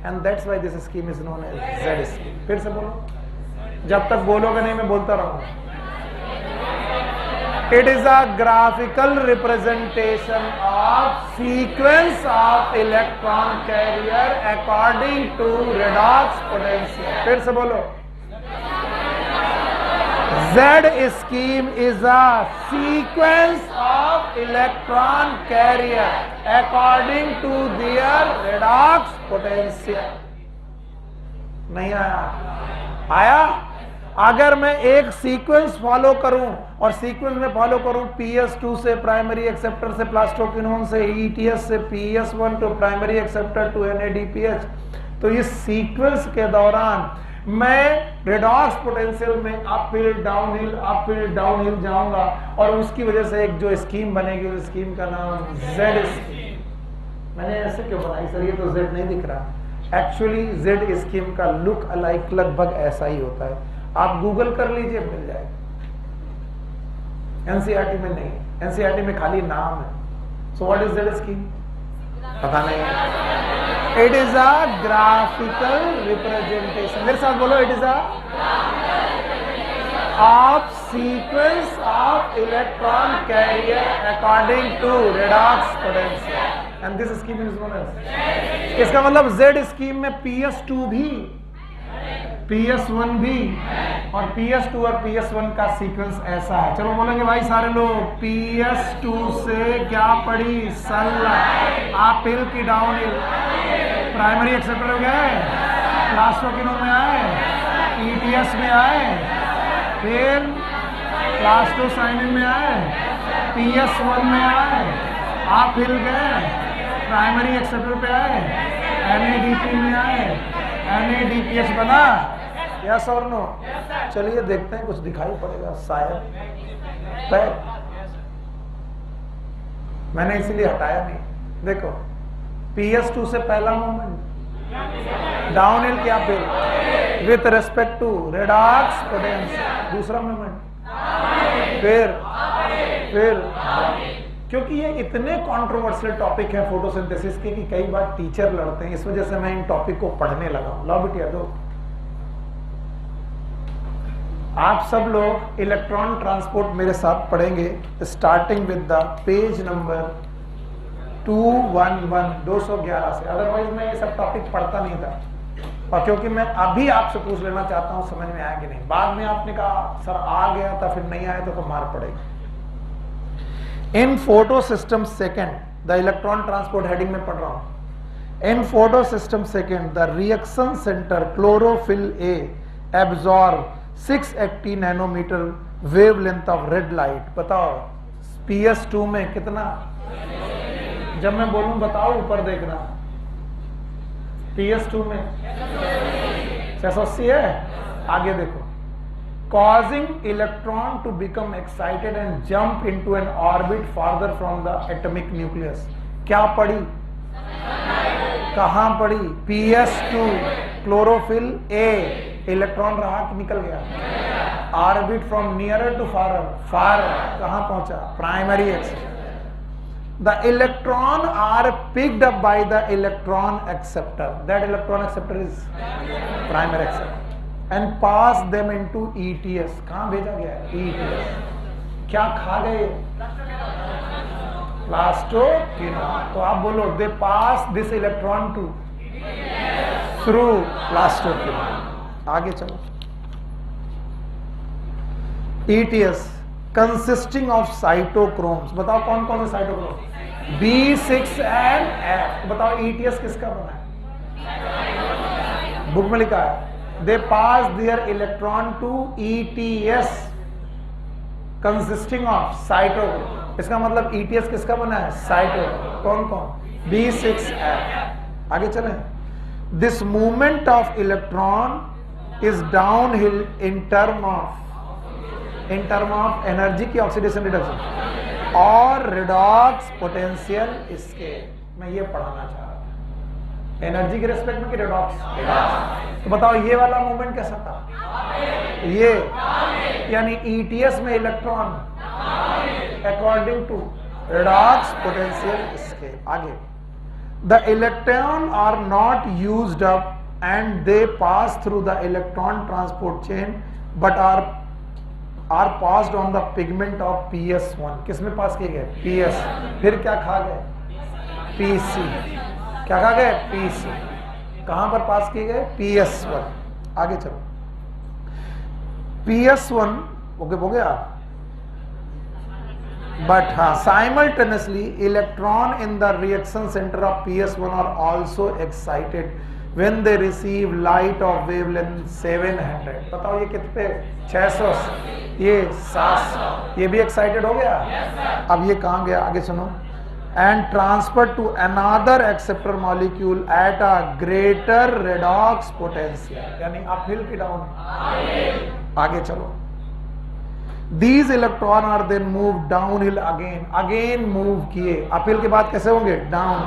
S1: and that's why this scheme is known as Z scheme। फिर से बोलो, जब तक बोलोगे नहीं मैं बोलता रहूंगा। It is a graphical representation of sequence of electron carrier according to redox potential। फिर से बोलो, Z scheme is a sequence of electron carrier according to their redox potential। नहीं आया? आया? अगर मैं एक सीक्वेंस फॉलो करूं और सीक्वेंस में फॉलो करूं PS2 से प्राइमरी एक्सेप्टर से प्लास्टोक्विनोन से ETS से PS1 to primary acceptor to NADPH, तो इस सीक्वेंस के दौरान मैं रेडॉक्स पोटेंशियल में अप हिल डाउन हिल जाऊंगा, और उसकी वजह से एक जो स्कीम बनेगी उस स्कीम का नाम Z स्कीम। मैंने ऐसे क्यों बनाई सर? ये तो Z नहीं दिख रहा। एक्चुअली Z स्कीम का लुक अलाइक लगभग ऐसा ही होता है। आप गूगल कर लीजिए, मिल जाएगा। NCERT में नहीं, NCERT में खाली नाम है। So what is Z scheme? पता नहीं। It is a graphical representation, मेरे साथ बोलो, it is a of sequence of electron carrier according to redox potential, and this scheme is known as. इसका मतलब Z स्कीम में PS2 भी, PS1 भी, और PS2 और PS1 का सीक्वेंस ऐसा है। चलो बोलेंगे भाई सारे लोग, PS2 से क्या पढ़ी? सनलाइट, अप हिल की डाउन हिल, प्राइमरी एक्सेप्टर में गए, प्लास्टोक्विनोन में आए, ETS में आए, फिर प्लास्टोसाइनिन में आए, PS1 में आए, अप हिल गए, प्राइमरी एक्सेप्टर पे आए, NADP में आए, NADPH बना। यस और नो? चलिए देखते हैं, कुछ दिखाई पड़ेगा शायद। मैंने इसीलिए हटाया नहीं। देखो, PS2 से पहला मूवमेंट डाउन हिल क्या? फिर with respect to redox potential, दूसरा मूवमेंट, फिर क्योंकि ये इतने कंट्रोवर्शियल टॉपिक है फोटोसिंथेसिस के कि कई बार टीचर लड़ते हैं, इस वजह से मैं इन टॉपिक को पढ़ने लगा हूं। लो बिटिया दो, आप सब लोग इलेक्ट्रॉन ट्रांसपोर्ट मेरे साथ पढ़ेंगे, starting with the page number 211 211 से। अदरवाइज मैं ये सब टॉपिक पढ़ता नहीं था, और क्योंकि मैं अभी आपसे पूछ लेना चाहता हूं समझ में आया कि नहीं। बाद में आपने कहा सर आ गया था, फिर नहीं आया तो मार पड़ेगी। In photo system second, the electron transport heading में पढ़ रहा हूं। In photo system second the reaction centre chlorophyll a absorb 680 nanometre wavelength of red light. बताओ PS2 में कितना? जब मैं बोलूं बताओ, ऊपर देखना। PS2 में 680 है। आगे देखो, causing electron to become excited and jump into an orbit farther from the atomic nucleus। क्या पढ़ी? कहां पढ़ी? PS2 क्लोरोफिल ए इलेक्ट्रॉन रहा कि निकल गया? Orbit from nearer to farer, farer कहां पहुंचा? Primary access. The electron are picked up by the electron acceptor. That electron acceptor is primary acceptor, and pass them into ETS. कहाँ भेजा गया है? ETS. क्या खा गए? प्लास्टोक्विनोन. तो आप बोलो, they pass this electron to through plastoquinone. आगे चलो. ETS consisting of cytochromes. बताओ कौन कौन से साइटोक्रोम? B6 and F. बताओ ETS किसका बना है? बुक में लिखा है they pass their electron to ETS consisting of cytochrome. इसका मतलब ETS किसका बना है? साइटोक्रोम. कौन कौन? B6F. आगे चलें. This movement of electron is downhill in term of energy की ऑक्सीडेशन रिडक्शन और रिडॉक्स पोटेंशियल स्केल. मैं ये पढ़ाना चाह रहा था, एनर्जी के रेस्पेक्ट में कि रिडॉक्स. तो बताओ ये वाला मूवमेंट कैसा था? ये यानी ETS में electron according to redox potential scale. आगे. The electron are not used up and they pass through the electron transport chain but are passed on the pigment of PS1. किसमें पास किए गए? PS. फिर क्या खा गए? PC. क्या खा गए? PC. कहां पर पास किए गए? PS1. आगे चलो. PS1 ओके हो गया. बट हाँ, simultaneously electron in the reaction centre of PS1 are also excited when they receive light of wavelength 700. बताओ ये कितने? 600. ये 700. ये भी एक्साइटेड हो गया. अब ये कहाँ गया? आगे सुनो. and transferred to another acceptor molecule at a greater redox potential. यानी अपहिल की डाउन. आगे चलो. These electron are then moved downhill again move किए. अपहिल के बाद कैसे होंगे? Down.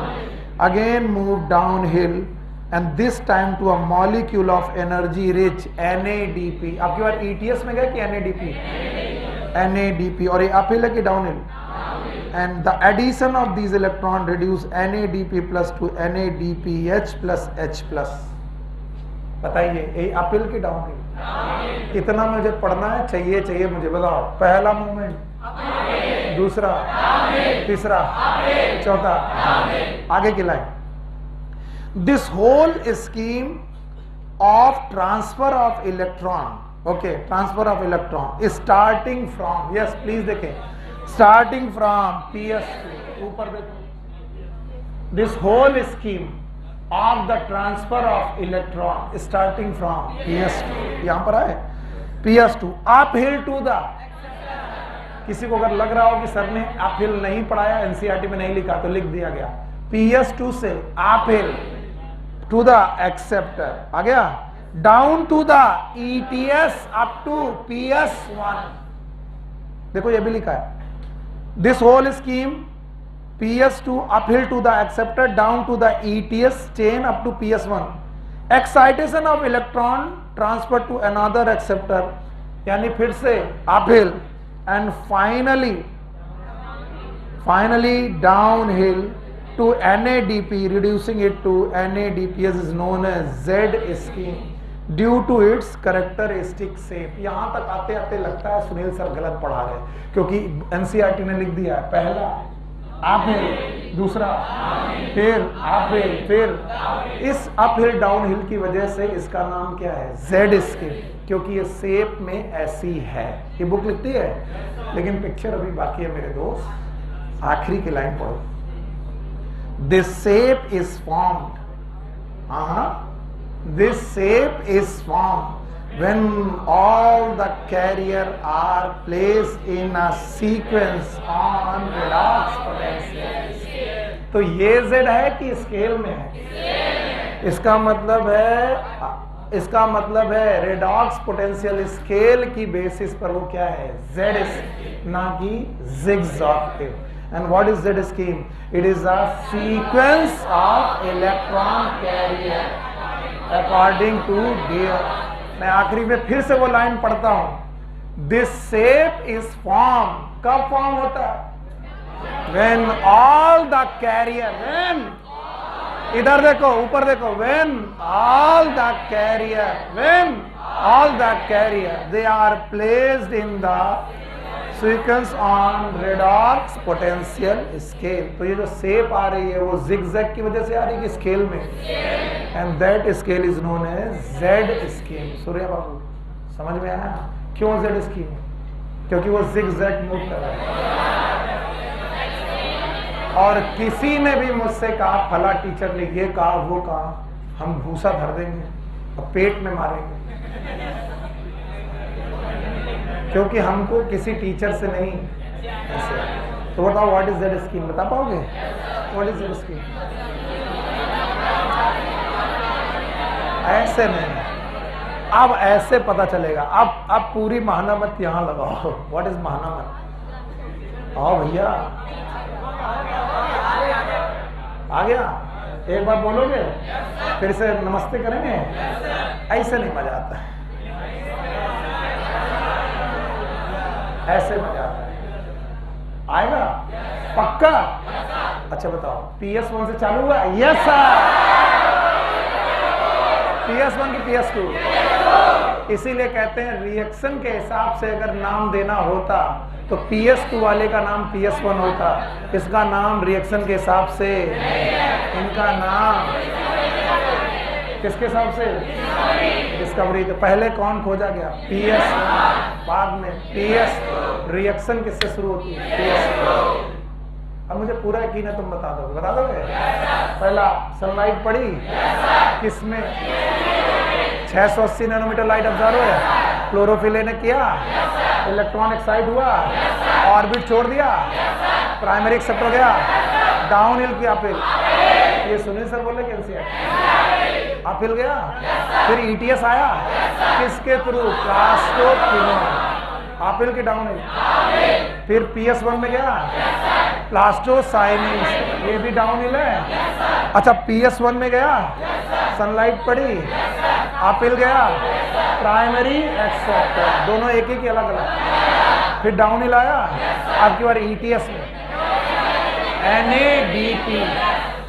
S1: Again move downhill and this time to a molecule of energy rich NADP. आपकी बार ETS में गया कि NADP? NADP. और ये अपहिल है कि downhill? And the addition of these electron reduce NADP plus to NADPH plus H plus. बताइए ये अपहिल की डाउनहिल? कितना मुझे पढ़ना है? चाहिए मुझे बताओ. पहला मूवमेंट, दूसरा, तीसरा, चौथा. आगे की line. This whole scheme of transfer of electron, okay, transfer of electron is starting from, yes please देखें, starting from PS2. ऊपर देखो. This whole scheme of the transfer of electron is starting from PS2. यहां पर आए PS2 uphill to the. किसी को अगर लग रहा हो कि सर ने अपहिल नहीं पढ़ाया, NCERT में नहीं लिखा, तो लिख दिया गया PS2 से uphill to the acceptor. आ गया. Down to the ETS up to PS1. देखो ये भी लिखा है. This whole scheme PS2 uphill to the acceptor down to the ETS chain up to PS1. Excitation of electron transferred to another acceptor. यानी फिर से uphill and finally downhill to NADP, reducing it to NADPS is known as Z scheme due to its characteristic shape. यहाँ तक आते आते लगता है Sunil sir गलत पढ़ा रहे हैं, क्योंकि NCERT ने लिख दिया है पहला अपहिल, दूसरा फिर अपहिल, फिर इस अपहिल डाउनहिल की वजह से इसका नाम क्या है? Z scheme, क्योंकि ये शेप में ऐसी है. ये बुक लिखती है, लेकिन पिक्चर अभी बाकी है मेरे दोस्त. आखिरी की लाइन पढ़ो. This shape is formed. This shape is formed when all the carrier are placed in a sequence on redox potential. तो ये Z है कि स्केल में है? इसका मतलब है रेडॉक्स पोटेंशियल स्केल की बेसिस पर वो क्या है? Z, ना कि zigzag. And what is Z scheme? It is a sequence of electron carrier according to their मैं आखिरी में फिर से वो लाइन पढ़ता हूं, दिस शेप इज फॉर्म, कब फॉर्म होता है? When all the carrier, when, इधर देखो, ऊपर देखो, when all the carrier, they are placed in the sequence on redox potential scale. तो ये जो शेप आ रही है वो zigzag की वजह से आ रही है कि स्केल में, and that scale is known as Z scale. Surya बाबू समझ में आया क्यों Z scale? क्योंकि वो zigzag मूव कर रहा है। और किसी ने भी मुझसे कहा फला टीचर ने ये कहा वो कहा, हम भूसा भर देंगे और पेट में मारेंगे, क्योंकि हमको किसी टीचर से नहीं ऐसे। तो बताओ व्हाट इज दैट स्कीम, बता पाओगे व्हाट इज दैट स्कीम? ऐसे नहीं, अब ऐसे पता चलेगा। अब पूरी महानामत यहां लगाओ। व्हाट इज महानामत? आओ भैया, आ गया? एक बार बोलोगे फिर से नमस्ते करेंगे? ऐसे नहीं मजा आता है, ऐसे मजा आता है। आएगा पक्का? अच्छा बताओ, PS1 से चालू हुआ? Yes sir. PS1 की PS2, इसीलिए कहते हैं रिएक्शन के हिसाब से अगर नाम देना होता तो PS2 वाले का नाम PS1 होता, इसका नाम रिएक्शन के हिसाब से, इनका नाम किसके हिसाब से? डिस्कवरी। तो पहले कौन खोजा गया? PS, बाद में PS। रिएक्शन किससे शुरू होती है? PS। अब मुझे पूरा यकीन है, तुम बता दोगे? पहला सनलाइट पड़ी किसमें? 680 नैनोमीटर लाइट ऑब्जर्व है, क्लोरोफिल ने किया, इलेक्ट्रॉन एक्साइट हुआ, ऑर्बिट छोड़ दिया, प्राइमरी एक्सेप्टर गया, डाउन हिल किया, अपिल। ये सुनील सर बोले कैसे? अपिल गया, फिर ETS आया, किसके थ्रू? प्लास्टोक्विनोन। अपिल की डाउन हिल, फिर PS1 में गया, प्लास्टोसाइनिन, ये भी डाउन हिल है। अच्छा PS1 में गया, सनलाइट पड़ी, अपिल गया, प्राइमरी एक्सेप्टर, दोनों एक ही अलग अलग, फिर डाउन हिल आया, अब की बार ETS में NADP,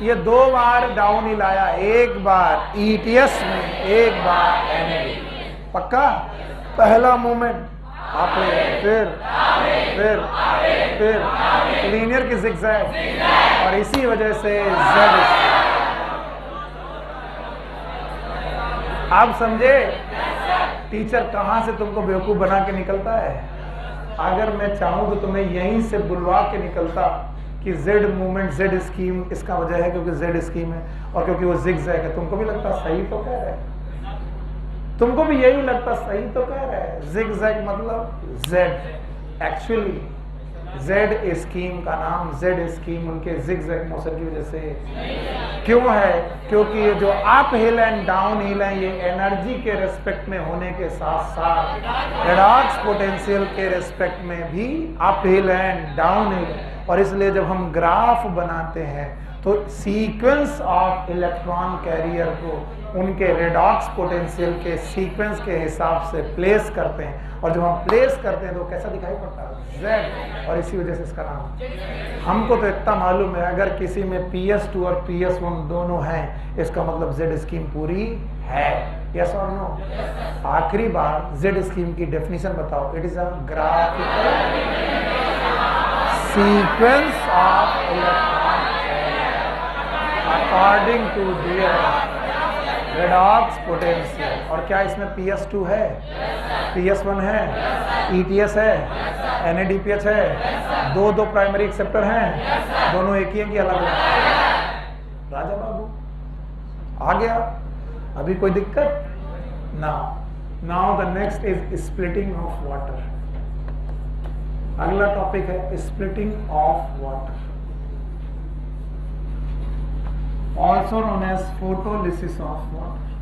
S1: ये 2 बार डाउन हिल आया, एक बार ETS में, एक बार NADP। पक्का? पहला मूवमेंट अपिल, फिर लीनियर की जिगजैग, और इसी वजह से Z। आप समझे टीचर कहां से तुमको बेवकूफ बना के निकलता है? अगर मैं चाहूं तो तुम्हें यहीं से बुलवा के निकलता कि Z मूवमेंट, Z स्कीम इसका वजह है क्योंकि Z स्कीम है और क्योंकि वो जिगजैग है। तुमको भी लगता सही तो कह रहा है, तुमको भी यही लगता सही तो कह रहा है। जिगजैग मतलब Z, एक्चुअली Z स्कीम का नाम, Z स्कीम उनके जिगजैग मोशन की वजह से क्यों है? क्योंकि ये जो up hill and down hill है, ये एनर्जी के रेस्पेक्ट में होने के साथ साथ रेडॉक्स पोटेंशियल के रेस्पेक्ट में भी up hill and down hill. और इसलिए जब हम ग्राफ बनाते हैं तो सीक्वेंस ऑफ इलेक्ट्रॉन कैरियर को उनके रेडॉक्स पोटेंशियल के सीक्वेंस के हिसाब से प्लेस करते हैं, और जब हम प्लेस करते हैं तो कैसा दिखाई पड़ता है? Z। और इसी वजह से इसका नाम। हमको तो इतना मालूम है, अगर किसी में PS2 और PS1 दोनों हैं, इसका मतलब Z स्कीम पूरी है। यस और नो? आखिरी बार Z स्कीम की डेफिनेशन बताओ। It is a graphical sequence of electron according to their redox potential. और क्या इसमें PS2 है? PS1 है, ETS है, NADPH है, दो प्राइमरी एक्सेप्टर हैं, दोनों एक ही हैं कि अलग अलग? राजा बाबू आ गया? अभी कोई दिक्कत? Now the next is splitting of water. अगला टॉपिक है splitting of water, also known as photolysis of water।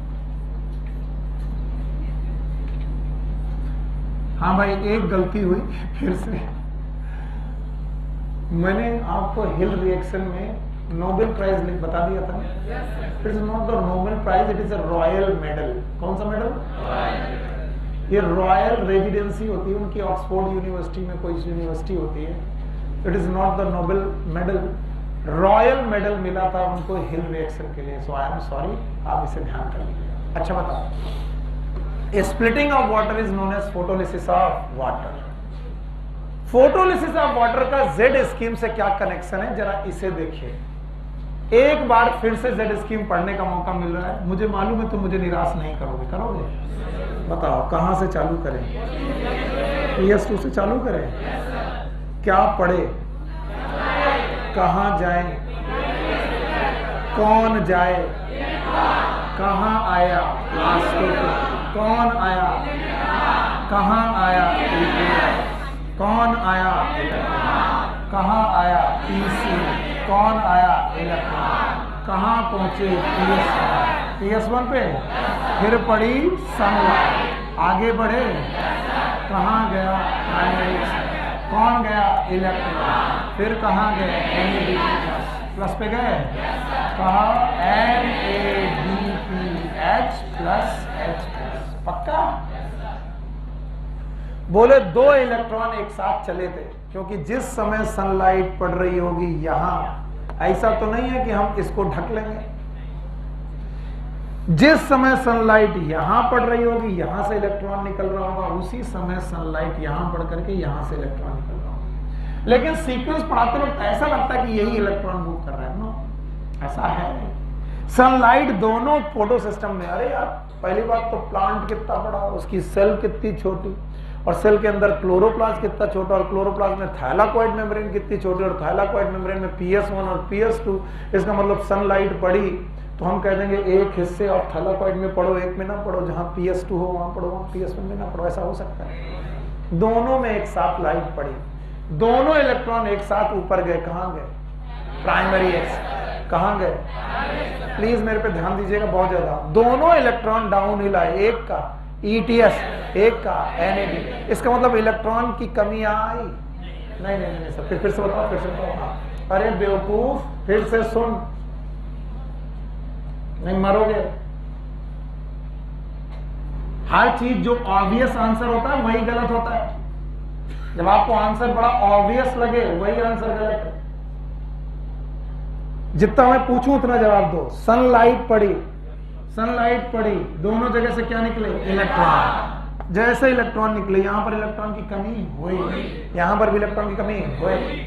S1: हाँ भाई, एक गलती हुई फिर से। मैंने आपको हिल रिएक्शन में नोबेल प्राइज बता दिया था। It is not the Nobel prize, it is a royal medal. कौन सा मेडल? ये रॉयल रेजिडेंसी होती है उनकी, ऑक्सफोर्ड यूनिवर्सिटी में कोई यूनिवर्सिटी होती है। It is not the Nobel medal, royal medal मिला था उनको हिल रिएक्शन के लिए। सो आई एम सॉरी, आप इसे ध्यान कर लीजिए। अच्छा बताओ, splitting of water is known as photolysis of water. Photolysis of water का जेड स्कीम से क्या कनेक्शन है, जरा इसे देखिए। एक बार फिर से जेड स्कीम पढ़ने का मौका मिल रहा है, मुझे मालूम है तुम मुझे निराश नहीं करोगे, करोगे? बताओ कहां से चालू करें? PS2 से चालू करें? क्या पढ़े, कहां जाए, कौन जाए, कहां आया, कौन आया, कहां आया, कौन आया, कहां आया, PC, कौन आया, इलेक्ट्रॉन, कहां पहुंचे, PS1 पे, फिर पड़ी सनलाइट, आगे बढ़े, कहां गया, कौन गया, इलेक्ट्रॉन, फिर कहां गए, प्लस पे गए, कहा NADPH प्लस H, पक्का? बोले दो इलेक्ट्रॉन एक साथ चले थे, क्योंकि जिस समय सनलाइट पड़ रही होगी यहां, ऐसा तो नहीं है कि हम इसको ढक लेंगे। जिस समय सनलाइट यहां पड़ रही होगी, यहां से इलेक्ट्रॉन निकल रहा होगा, उसी समय सनलाइट यहां पड़ करके यहां से इलेक्ट्रॉन निकल रहा होगा। लेकिन सीक्वेंस पढ़ाते वक्त ऐसा लगता है कि यही इलेक्ट्रॉन मूव कर रहा है। नो, ऐसा है नहीं। सनलाइट दोनों फोटो सिस्टम में, अरे यार पहली बात तो प्लांट कितना बड़ा, उसकी सेल कितनी छोटी, और सेल के अंदर क्लोरोप्लास्ट कितना छोटा, और क्लोरोप्लास्ट में थैलाकोइड मेम्ब्रेन कितनी छोटी, और थैलाकोइड मेम्ब्रेन में PS1 और PS2। इसका मतलब सनलाइट पड़ी तो हम कह देंगे एक हिस्से और थैलाकोइड में पढ़ो, एक में ना पढ़ो, जहां PS2 हो वहां पढ़ो, वहां PS1 में ना पढ़ो। ऐसा हो सकता है? दोनों में एक साथ लाइट पड़ी, दोनों इलेक्ट्रॉन एक साथ ऊपर गए, कहां गए, प्राइमरी एक्स, कहां गए, प्लीज मेरे पे ध्यान दीजिएगा बहुत ज्यादा। दोनों इलेक्ट्रॉन डाउन हिल आए, एक का ETS, एक का NAD। इसका मतलब इलेक्ट्रॉन की कमी आई? नहीं नहीं नहीं सर, फिर से बताओ, फिर से बताओ। अरे बेवकूफ, फिर से सुन, नहीं मरोगे। हर चीज जो ऑब्वियस आंसर होता है वही गलत होता है। जब आपको आंसर बड़ा ऑब्वियस लगे वही आंसर गलत है। जितना मैं पूछूं उतना जवाब दो। सनलाइट पड़ी, सनलाइट पड़ी, दोनों जगह से क्या निकले, इलेक्ट्रॉन। जैसे इलेक्ट्रॉन निकले, यहां पर इलेक्ट्रॉन की कमी हुई, यहां पर भी इलेक्ट्रॉन की कमी हुई।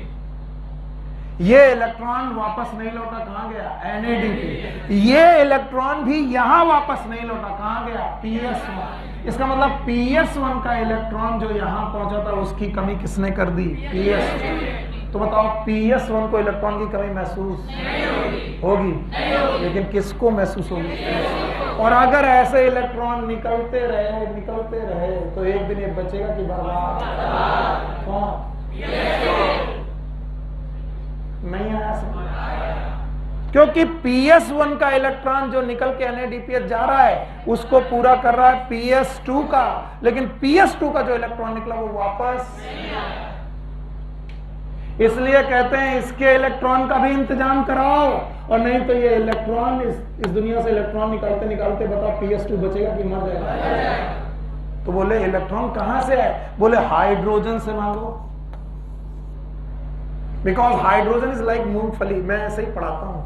S1: ये इलेक्ट्रॉन वापस नहीं लौटा, कहां गया, NAD पे। ये इलेक्ट्रॉन भी यहां वापस नहीं लौटा, कहां गया, PS1। इसका मतलब PS1 का इलेक्ट्रॉन जो यहां पहुंचा था उसकी कमी किसने कर दी, PS2। तो बताओ PS1 को इलेक्ट्रॉन की कमी महसूस होगी, लेकिन किसको महसूस होगी? और अगर ऐसे इलेक्ट्रॉन निकलते रहे तो एक दिन ये बचेगा कि बर्बाद? कौन? नहीं आया समझ, क्योंकि PS1 का इलेक्ट्रॉन जो निकल के NADPH जा रहा है उसको पूरा कर रहा है PS2 का, लेकिन PS2 का जो इलेक्ट्रॉन निकला वो वापस। इसलिए कहते हैं इसके इलेक्ट्रॉन का भी इंतजाम कराओ, और नहीं तो ये इलेक्ट्रॉन इस दुनिया से इलेक्ट्रॉन निकालते निकालते बताओ PS2 बचेगा कि मर जाएगा? तो बोले इलेक्ट्रॉन कहां से आए? बोले हाइड्रोजन से मांगो, बिकॉज हाइड्रोजन इज लाइक मूंगफली। मैं ऐसे ही पढ़ाता हूं।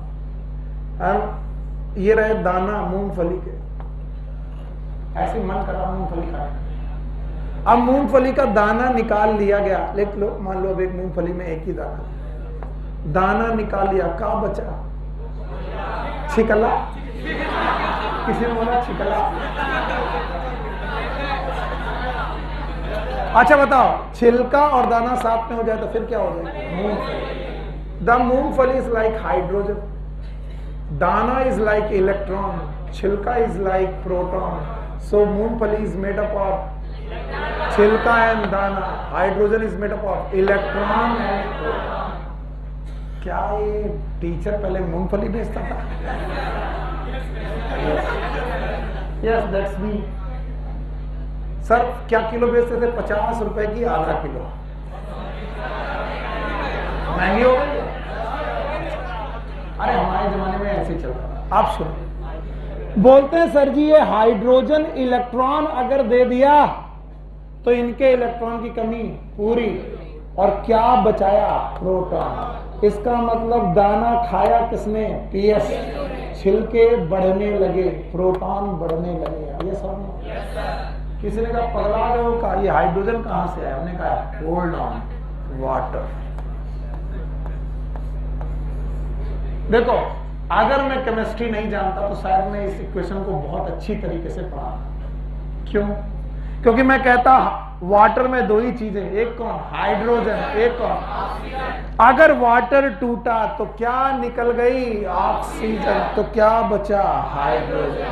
S1: ये रहे दाना मूंगफली के, ऐसे मन कर रहा मूंगफली खाने। अब मूंगफली का दाना निकाल लिया गया, लिख लो, मान लो अब एक मूंगफली में एक ही दाना निकाल लिया, क्या बचा, छिकला। किसी ने बोला छिकला? अच्छा बताओ, छिलका और दाना साथ में हो जाए तो फिर क्या हो जाएगा, मूंगफली। द मूंगफली इज लाइक हाइड्रोजन, दाना इज लाइक इलेक्ट्रॉन, छिलका इज लाइक प्रोटॉन। सो मूंगफली इज मेड अप ऑफ छिलका एंड दाना, hydrogen is made up of electron and proton. क्या ये टीचर पहले मूंगफली बेचता था? Yes that's me. सर क्या किलो बेचते थे? 50 रुपए की आधा किलो। महंगी हो गई? अरे हमारे जमाने में ऐसे चलता था। आप सुनो, बोलते हैं सर जी ये हाइड्रोजन इलेक्ट्रॉन अगर दे दिया तो इनके इलेक्ट्रॉन की कमी पूरी, और क्या बचाया? प्रोटॉन। इसका मतलब दाना खाया किसने? PS। छिलके बढ़ने लगे, प्रोटॉन बढ़ने लगे। ये समझ? किसी ने कहा पगला गए हो का, ये हाइड्रोजन कहां से है? हमने कहा होल्ड ऑन, वाटर। देखो, अगर मैं केमिस्ट्री नहीं जानता तो शायद मैं इस इक्वेशन को बहुत अच्छी तरीके से पढ़ा। क्यों? क्योंकि मैं कहता वाटर में दो ही चीजें, एक कौन? हाइड्रोजन, एक कौन? अगर वाटर टूटा तो क्या निकल गई? ऑक्सीजन। तो क्या बचा? हाइड्रोजन।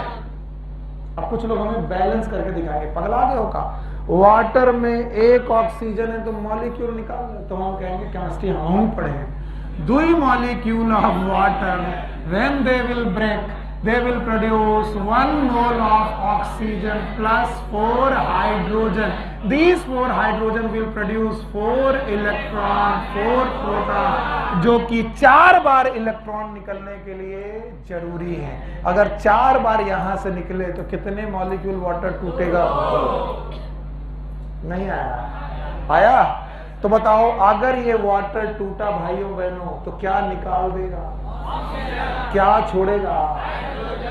S1: अब कुछ लोग हमें बैलेंस करके दिखाएंगे, पगला गए हो का? वाटर में एक ऑक्सीजन है तो मॉलिक्यूल निकाल दो, तो हम कहेंगे केमिस्ट्री हम पढ़े हैं। Do molecule of water, when they will break, they will produce 1 mole of oxygen plus 4 hydrogen. These 4 hydrogen will produce 4 electron, 4 proton, जो कि 4 बार इलेक्ट्रॉन निकलने के लिए जरूरी है। अगर 4 बार यहां से निकले तो कितने मॉलिक्यूल वाटर टूटेगा? नहीं आया? आया? तो बताओ, अगर ये वाटर टूटा भाइयों बहनों तो क्या निकाल देगा? क्या छोड़ेगा?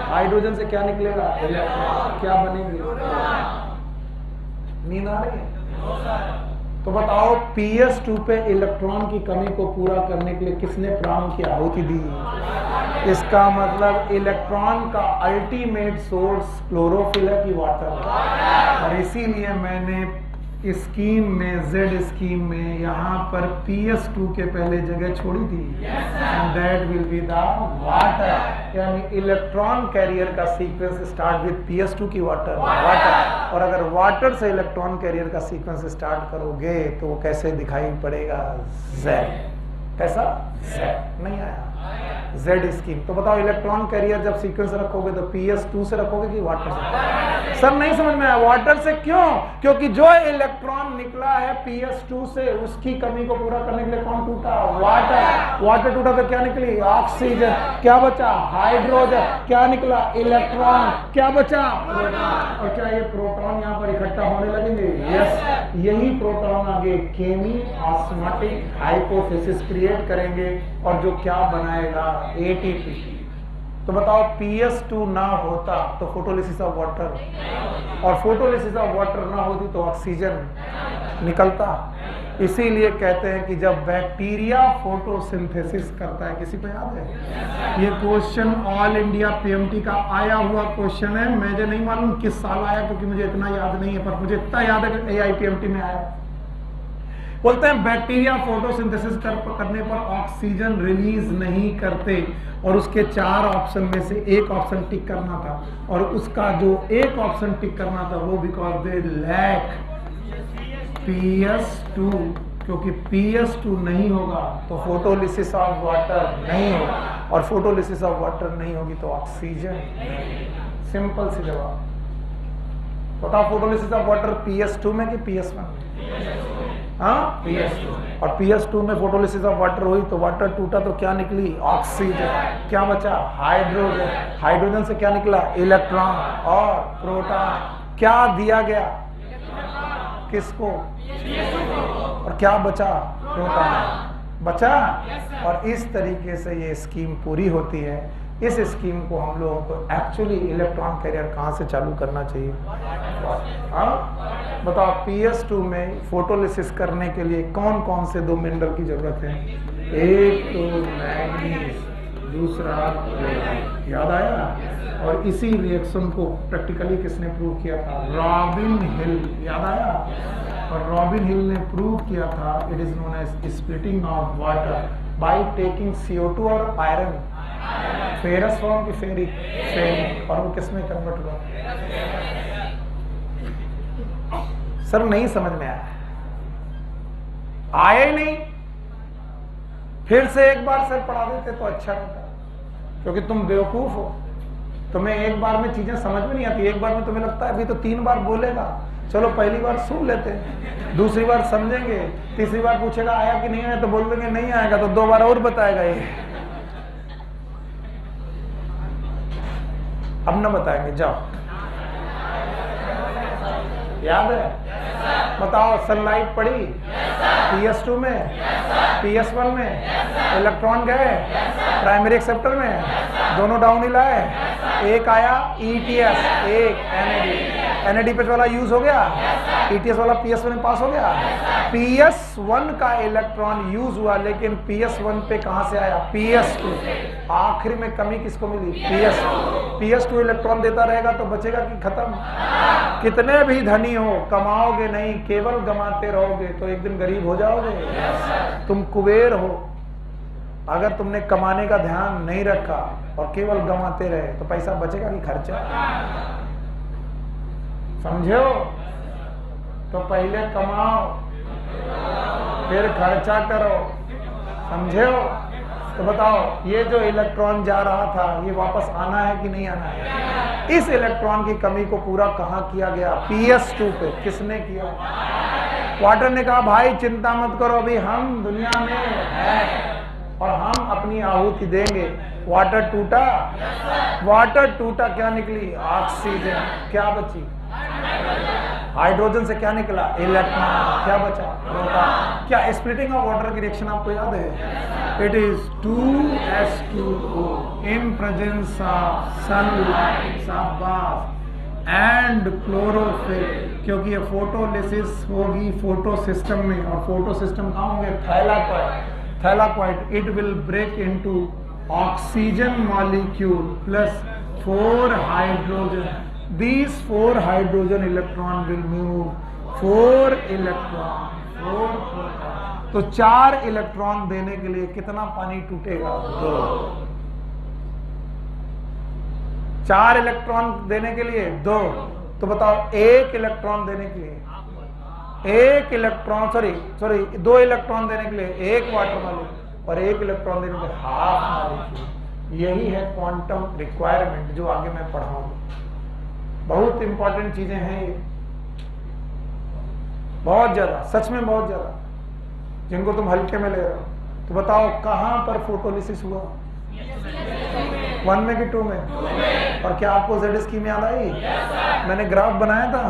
S1: हाइड्रोजन से क्या निकलेगा? इलेक्ट्रॉन। क्या बनेंगे? नींद आ रही है? तो बताओ, PS2 पे इलेक्ट्रॉन की कमी को पूरा करने के लिए किसने प्राण की आहुति दी? इसका मतलब इलेक्ट्रॉन का अल्टीमेट सोर्स क्लोरोफिल है कि वाटर? और इसीलिए मैंने स्कीम में, Z स्कीम में यहाँ पर PS2 के पहले जगह छोड़ी थी, and that will be the water. यानी इलेक्ट्रॉन कैरियर का सीक्वेंस स्टार्ट विद PS2 की वाटर। और अगर वाटर से इलेक्ट्रॉन कैरियर का सीक्वेंस स्टार्ट करोगे तो वो कैसे दिखाई पड़ेगा? Z। कैसा? Z। नहीं आया? Z scheme. तो बताओ, इलेक्ट्रॉन कैरियर जब सीक्वेंस रखोगे तो PS2 से रखोगे कि वाटर से? सर नहीं समझ में आया। वाटर से क्यों? क्योंकि जो इलेक्ट्रॉन निकला है PS2 से, उसकी कमी को पूरा करने के लिए कौन टूटा? वाटर। वाटर टूटा तो क्या निकली? ऑक्सीजन। क्या बचा? हाइड्रोजन। क्या निकला? इलेक्ट्रॉन। क्या बचा? प्रोटॉन। और क्या ये प्रोटॉन यहाँ पर इकट्ठा होने लगेंगे? यस। यही प्रोटॉन आगे केमी ऑस्मोटिक हाइपोथेसिस क्रिएट करेंगे और जो क्या बनाएगा? ATP। तो बताओ, PS2 ना होता तो फोटोलिसिस ऑफ वाटर, और फोटोलिसिस ऑफ वाटर ना होती तो ऑक्सीजन निकलता। इसीलिए कहते हैं कि जब बैक्टीरिया फोटोसिंथेसिस करता है, किसी को याद है? ये क्वेश्चन ऑल इंडिया PMT का आया हुआ क्वेश्चन है। मुझे नहीं मालूम किस साल आया, क्योंकि मुझे इतना याद नहीं है, पर मुझे इतना याद है कि AIPMT में आया। बोलते हैं बैक्टीरिया फोटोसिंथेसिस करने पर ऑक्सीजन रिलीज नहीं करते, और उसके 4 ऑप्शन में से एक ऑप्शन टिक करना था, और उसका जो एक ऑप्शन टिक करना था वो बिकॉज दे लैक PS2। क्योंकि PS2 नहीं होगा तो फोटोलिसिस ऑफ वाटर नहीं होगा, और फोटोलिसिस ऑफ वाटर नहीं होगी तो ऑक्सीजन। सिंपल सी जवाब। बताओ, फोटोलिसिस ऑफ वाटर PS2 में कि PS1? हाँ, PS2। और PS2 में फोटोलिसिस ऑफ वाटर हुई तो वाटर टूटा तो क्या निकली? ऑक्सीजन। क्या बचा? हाइड्रोजन। हाइड्रोजन से क्या निकला? इलेक्ट्रॉन और प्रोटॉन। क्या दिया गया? किसको? और क्या बचा? प्रोटॉन बचा। और इस तरीके से ये स्कीम पूरी होती है। इस स्कीम को हम लोगों को एक्चुअली इलेक्ट्रॉन कैरियर कहाँ से चालू करना चाहिए? हाँ बताओ, PS2 में फोटोलिसिस करने के लिए कौन कौन से 2 मिनरल की जरूरत है? एक तो मैंगनीज, दूसरा याद आया? और इसी रिएक्शन को प्रैक्टिकली किसने प्रूव किया था? Robin Hill. याद आया? और रॉबिन हिल ने प्रूव किया था it is known as splitting of water by taking CO2 और आयरन, फेरस फॉर्म की फेरिक, और वो किसमें कन्वर्ट हुआ? सर नहीं समझ में आया? आया ही नहीं? फिर से एक बार सर पढ़ा देते तो अच्छा रहता, क्योंकि तुम बेवकूफ हो। तुम्हें एक बार में चीजें समझ में नहीं आती। एक बार में तुम्हें लगता है अभी तो 3 बार बोलेगा, चलो पहली बार सुन लेते, दूसरी बार समझेंगे, तीसरी बार पूछेगा आया कि नहीं आया, तो बोल देंगे नहीं आएगा, तो 2 बार और बताएगा ये। अब ना बताएंगे, जाओ। याद है? बताओ सनलाइट पड़ी PS2 में, PS1 में, इलेक्ट्रॉन गए प्राइमरी एक्सेप्टर में, दोनों डाउन हिल आए, एक आया ETS, एक NAD वाला यूज हो गया, ETS वाला PS1 में पास हो गया। PS1 का इलेक्ट्रॉन यूज हुआ, लेकिन PS1 पे कहां से आया? PS2। आखिर में कमी किसको मिली? PS2 इलेक्ट्रॉन देता रहेगा तो बचेगा कि खत्म? कितने भी धनी हो, कमाओगे नहीं, केवल गमाते रहोगे तो एक दिन गरीब हो जाओगे। तुम कुबेर हो अगर तुमने कमाने का ध्यान नहीं रखा और केवल गमाते रहे तो पैसा बचेगा कि खर्चा? समझो? तो पहले कमाओ फिर खर्चा करो, समझे हो? तो बताओ ये जो इलेक्ट्रॉन जा रहा था ये वापस आना है कि नहीं आना है? इस इलेक्ट्रॉन की कमी को पूरा कहां किया गया? PS2 पे। किसने किया? वाटर ने कहा भाई चिंता मत करो, अभी हम दुनिया में हैं और हम अपनी आहुति देंगे। वाटर टूटा, वाटर टूटा, क्या निकली? ऑक्सीजन। क्या बची? हाइड्रोजन से क्या निकला? इलेक्ट्रॉन। क्या बचा? प्रोटॉन। क्या स्प्लिटिंग ऑफ वाटर की रिएक्शन आपको याद है? It is 2H2O in presence of sunlight, शाबाश, एंड क्लोरोफिल, क्योंकि ये फोटोलिसिस होगी फोटो सिस्टम में, और फोटो सिस्टम कहाँ होंगे? Thylakoid. It will break into oxygen molecule plus 4 hydrogen. These 4 hydrogen electron will move 4 electron, 4 proton। तो 4 इलेक्ट्रॉन देने के लिए कितना पानी टूटेगा? 2। 4 इलेक्ट्रॉन देने के लिए 2। तो बताओ 1 इलेक्ट्रॉन देने के लिए 1 इलेक्ट्रॉन, सॉरी 2 इलेक्ट्रॉन देने के लिए 1 वाटर मॉलिक्यूल और 1 इलेक्ट्रॉन देने के लिए हाफ मॉलिक्यूल। यही है क्वांटम रिक्वायरमेंट जो आगे मैं पढ़ाऊंगा। बहुत इंपॉर्टेंट चीजें हैं ये, बहुत ज्यादा, सच में बहुत ज्यादा, जिनको तुम हल्के में ले रहे हो। तो बताओ कहां पर फोटोलिसिस हुआ? 1 में कि 2 में? और क्या आपको Z स्कीम याद आई? मैंने ग्राफ बनाया था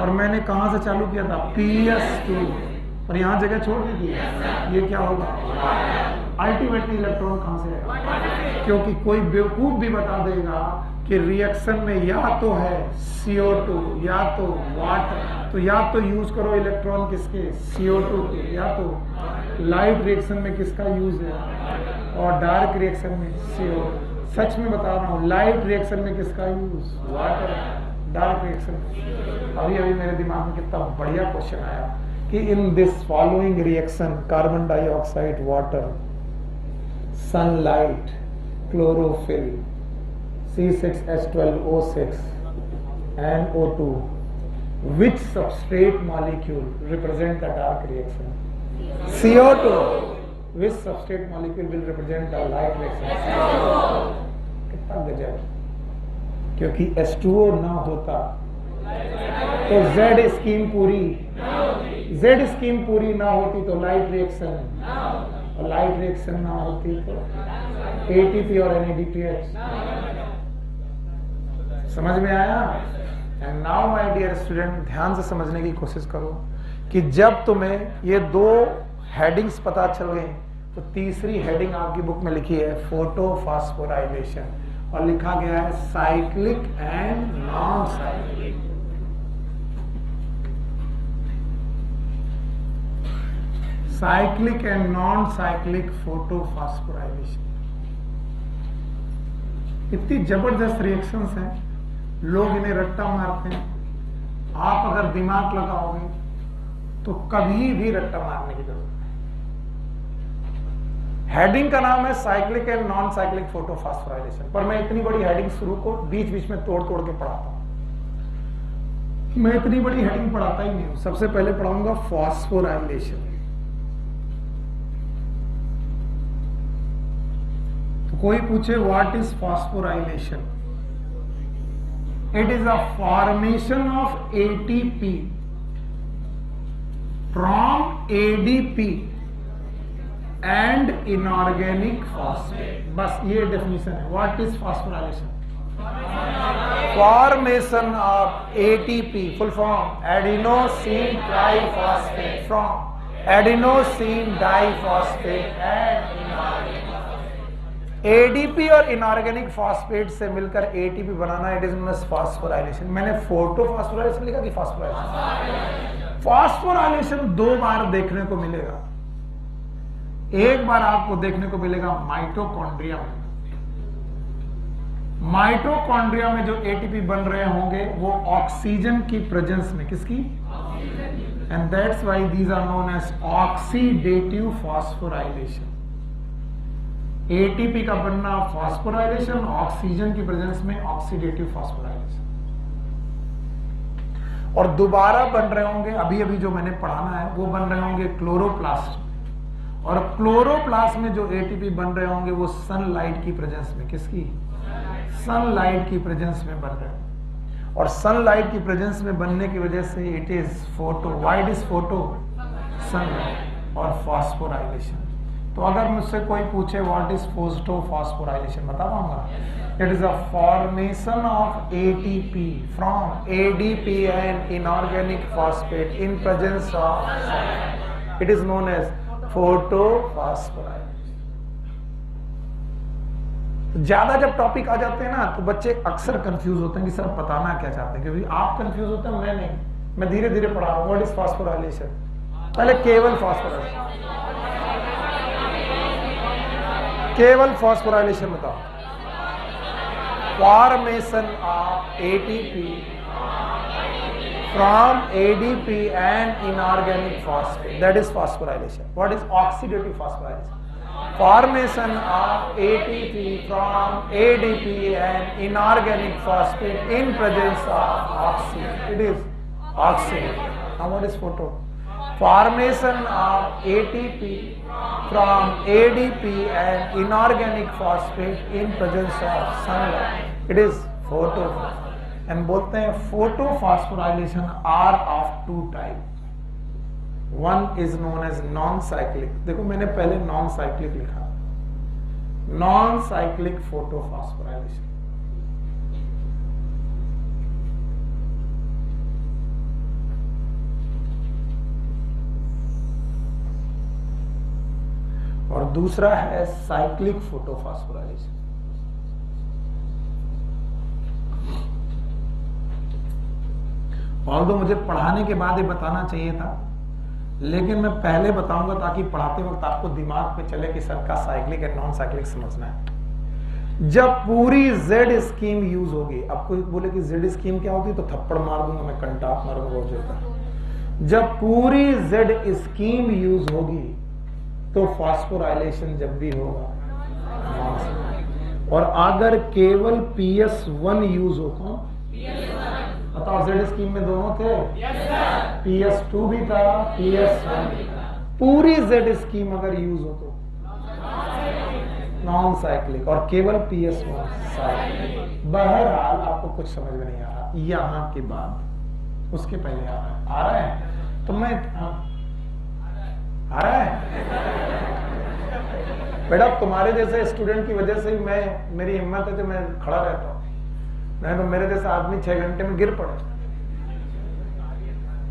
S1: और मैंने कहां से चालू किया था? PS2, और यहां जगह छोड़ दी थी। ये क्या होगा? अल्टीमेटली इलेक्ट्रॉन कहां से आएगा? क्योंकि कोई बेवकूफ भी बता देगा कि रिएक्शन में या तो है CO2 या तो वाटर, तो या तो यूज करो इलेक्ट्रॉन किसके? CO2 के, या तो लाइट रिएक्शन में किसका यूज है और डार्क रिएक्शन में CO2। सच में बता रहा हूँ, लाइट रिएक्शन में किसका यूज? वाटर। डार्क रिएक्शन में अभी मेरे दिमाग में कितना बढ़िया क्वेश्चन आया कि in this following reaction carbon dioxide, water, sunlight, chlorophyll, C6H12O6 and O2, which substrate molecule represent the dark reaction? CO2. Which substrate molecule will represent the light reaction? कितना गजब! क्योंकि H2O ना होता तो Z स्कीम पूरी, Z scheme पूरी ना होती तो लाइट रिएक्शन, और लाइट रिएक्शन ना होती तो ATP और NADPH। समझ में आया? And now my dear student, ध्यान से समझने की कोशिश करो कि जब तुम्हें ये 2 हेडिंग्स पता चल गई तो तीसरी हेडिंग आपकी बुक में लिखी है फोटोफॉस्फोराइलेशन, और लिखा गया है cyclic and non cyclic. Cyclic and non cyclic photophosphorylation. इतनी जबरदस्त रिएक्शंस हैं, लोग इन्हें रट्टा मारते हैं। आप अगर दिमाग लगाओगे तो कभी भी रट्टा मारने की जरूरत नहीं। हेडिंग का नाम है cyclic and non cyclic photophosphorylation, पर मैं इतनी बड़ी हेडिंग शुरू को बीच बीच में तोड़ तोड़ के पढ़ाता हूं। मैं इतनी बड़ी हेडिंग पढ़ाता ही नहीं हूं। सबसे पहले पढ़ाऊंगा फॉस्फोराइलेशन। तो कोई पूछे what is phosphorylation? It is a formation of ATP from ADP and inorganic phosphate। बस ये डेफिनेशन है। What is phosphorylation? Formation of ATP, full form, adenosine triphosphate, from adenosine diphosphate and ADP और inorganic phosphate से मिलकर ATP बनाना, it is known as phosphorylation. मैंने photophosphorylation लिखा कि फॉस्फोराइलेशन? फॉस्फोराइलेशन दो बार देखने को मिलेगा। एक बार आपको देखने को मिलेगा माइटोकॉन्ड्रिया में। माइटोकॉन्ड्रिया में जो ATP बन रहे होंगे वो ऑक्सीजन की प्रेजेंस में, किसकी? And that's why these are known as oxidative phosphorylation. ATP का बनना फॉस्फोराइलेशन, ऑक्सीजन की प्रेजेंस में ऑक्सीडेटिव फॉस्फोराइलेशन। और दोबारा बन रहे होंगे, अभी अभी जो मैंने पढ़ाना है वो बन रहे होंगे क्लोरोप्लास्ट। और क्लोरोप्लास्ट में जो ATP बन रहे होंगे वो सनलाइट की प्रेजेंस में, किसकी? सनलाइट की प्रेजेंस में बन रहे हैं। और सनलाइट की प्रेजेंस में बनने की वजह से it is photo. Why it is photo? Sunlight और फॉस्फोराइलेशन। तो अगर मुझसे कोई पूछे व्हाट इज फोटोफॉस्फोराइलेशन, बता पाऊंगा? It is a formation of ATP from ADP and inorganic phosphate in presence of, it is known as photophosphorylation. ज्यादा जब टॉपिक आ जाते हैं ना तो बच्चे अक्सर कंफ्यूज होते हैं कि सर बताना क्या चाहते हैं, क्योंकि आप कंफ्यूज होते हैं, मैं नहीं, मैं धीरे धीरे पढ़ा रहा हूं। What is phosphorylation? पहले केवल फॉस्फोराइलेशन, केवल फॉस्फोराइलेशन बताओ। Formation of ATP from ADP and inorganic phosphate, that is phosphorylation. What is oxidative phosphorylation? Formation of ATP from ADP and inorganic phosphate in presence of oxygen. It is oxygen. Now what is photo? Formation of ATP from ADP and inorganic phosphate in presence of sunlight. It is photo. And बोलते हैं photophosphorylation are of two types. One is known as non-cyclic. देखो मैंने पहले non-cyclic लिखा, non-cyclic photophosphorylation। और दूसरा है cyclic photophosphorylation। Although मुझे पढ़ाने के बाद ये बताना चाहिए था, लेकिन मैं पहले बताऊंगा ताकि पढ़ाते वक्त आपको दिमाग में चले कि सर का साइक्लिक एंड नॉन साइक्लिक समझना है। जब पूरी Z स्कीम यूज होगी, अब कोई बोले कि Z स्कीम क्या होती है तो थप्पड़ मार दूंगा मैं, कंटाप मारूंगा। जब पूरी Z स्कीम यूज होगी तो फॉस्फोराइलेशन जब भी होगा, और अगर केवल PS1 यूज होगा, बताओ Z स्कीम में दोनों थे? PS2 भी था, PS1 भी था। पूरी Z स्कीम अगर यूज हो तो नॉन साइक्लिक, और केवल PS1 साइक्लिक। बहरहाल आपको कुछ समझ में नहीं आ रहा यहां के बाद, उसके पहले आ रहा है तो मैं आ रहा है बेटा, तुम्हारे जैसे स्टूडेंट की वजह से मैं, मेरी हिम्मत है तो मैं खड़ा रहता हूं, नहीं तो मेरे जैसा आदमी 6 घंटे में गिर पड़े।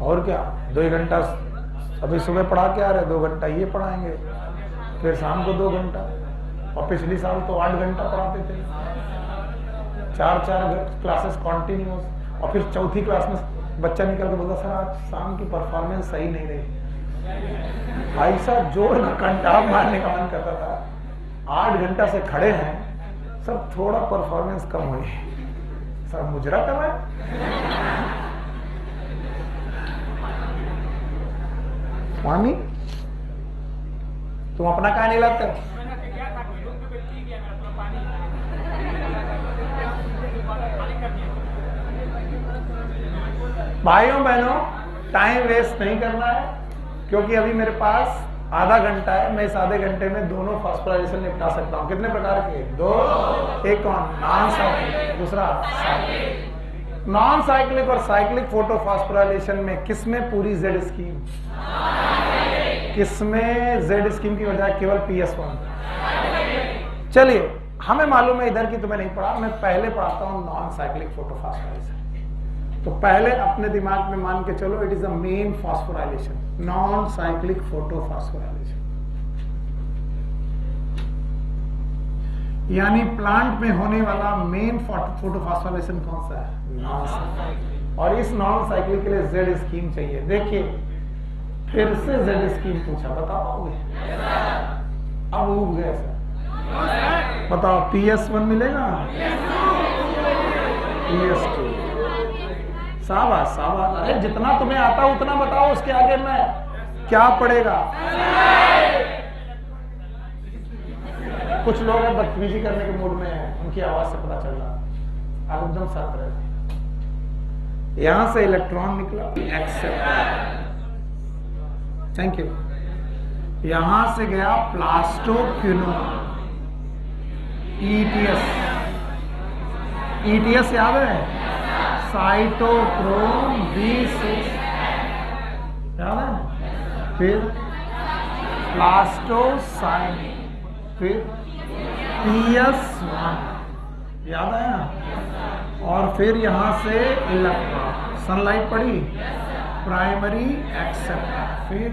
S1: और क्या, 2 घंटा अभी सुबह पढ़ा के आ रहे, 2 घंटा ये पढ़ाएंगे, फिर शाम को 2 घंटा, और पिछली साल तो 8 घंटा पढ़ाते थे, 4 क्लासेस कॉन्टिन्यूस। और फिर चौथी क्लास में बच्चा निकल के बोलता सर आज शाम की परफॉर्मेंस सही नहीं रही। भाई साहब जोर का कंटाप मारने का मन करता था, 8 घंटा से खड़े हैं, सब थोड़ा परफॉर्मेंस कम हुई, सर मुजरा कर रहा है। स्वामी तुम अपना कहा नहीं लाते? भाइयों बहनों, टाइम वेस्ट नहीं करना है, क्योंकि अभी मेरे पास आधा घंटा है। मैं इस आधे घंटे में दोनों फॉस्फोराइलेशन निपटा सकता हूँ। कितने प्रकार के? 2। एक कौन? नॉन साइक्लिक, दूसरा साइक्लिक। नॉन साइक्लिक और साइक्लिक फोटोफॉस्फोराइलेशन में किसमें पूरी Z स्कीम, किसमें Z स्कीम की बजाय केवल PS1? चलिए हमें मालूम है इधर की तुम्हें नहीं पढ़ा, मैं पहले पढ़ाता हूँ नॉन साइक्लिक फोटोफॉस्फोराइलेशन। तो पहले अपने दिमाग में मान के चलो, it is a main phosphorylation, non cyclic photophosphorylation. यानी प्लांट में होने वाला मेन फोटोफॉस्फोराइलेशन कौन सा है? Non cyclic. और इस नॉन साइक्लिक के लिए जेड स्कीम चाहिए। देखिए फिर से जेड स्कीम पूछा, बता पाओगे? अब उग गए सर, बताओ PS1 मिलेगा, PS2। शाबाश शाबाश, अरे जितना तुम्हें आता उतना बताओ, उसके आगे मैं क्या पड़ेगा? कुछ लोग बदतमीजी करने के मूड में हैं, उनकी आवाज से पता चल रहा। आप एकदम शांत रहे। यहां से इलेक्ट्रॉन निकला, एक्सेप्ट, थैंक यू। यहां से गया प्लास्टोक्विनोन, ETS याद है? साइटोक्रोम B6 याद है? फिर प्लास्टोसाइन, फिर PS1 याद है? और फिर यहां से इलेक्ट्रॉन, सनलाइट पड़ी, प्राइमरी एक्सेप्टर, फिर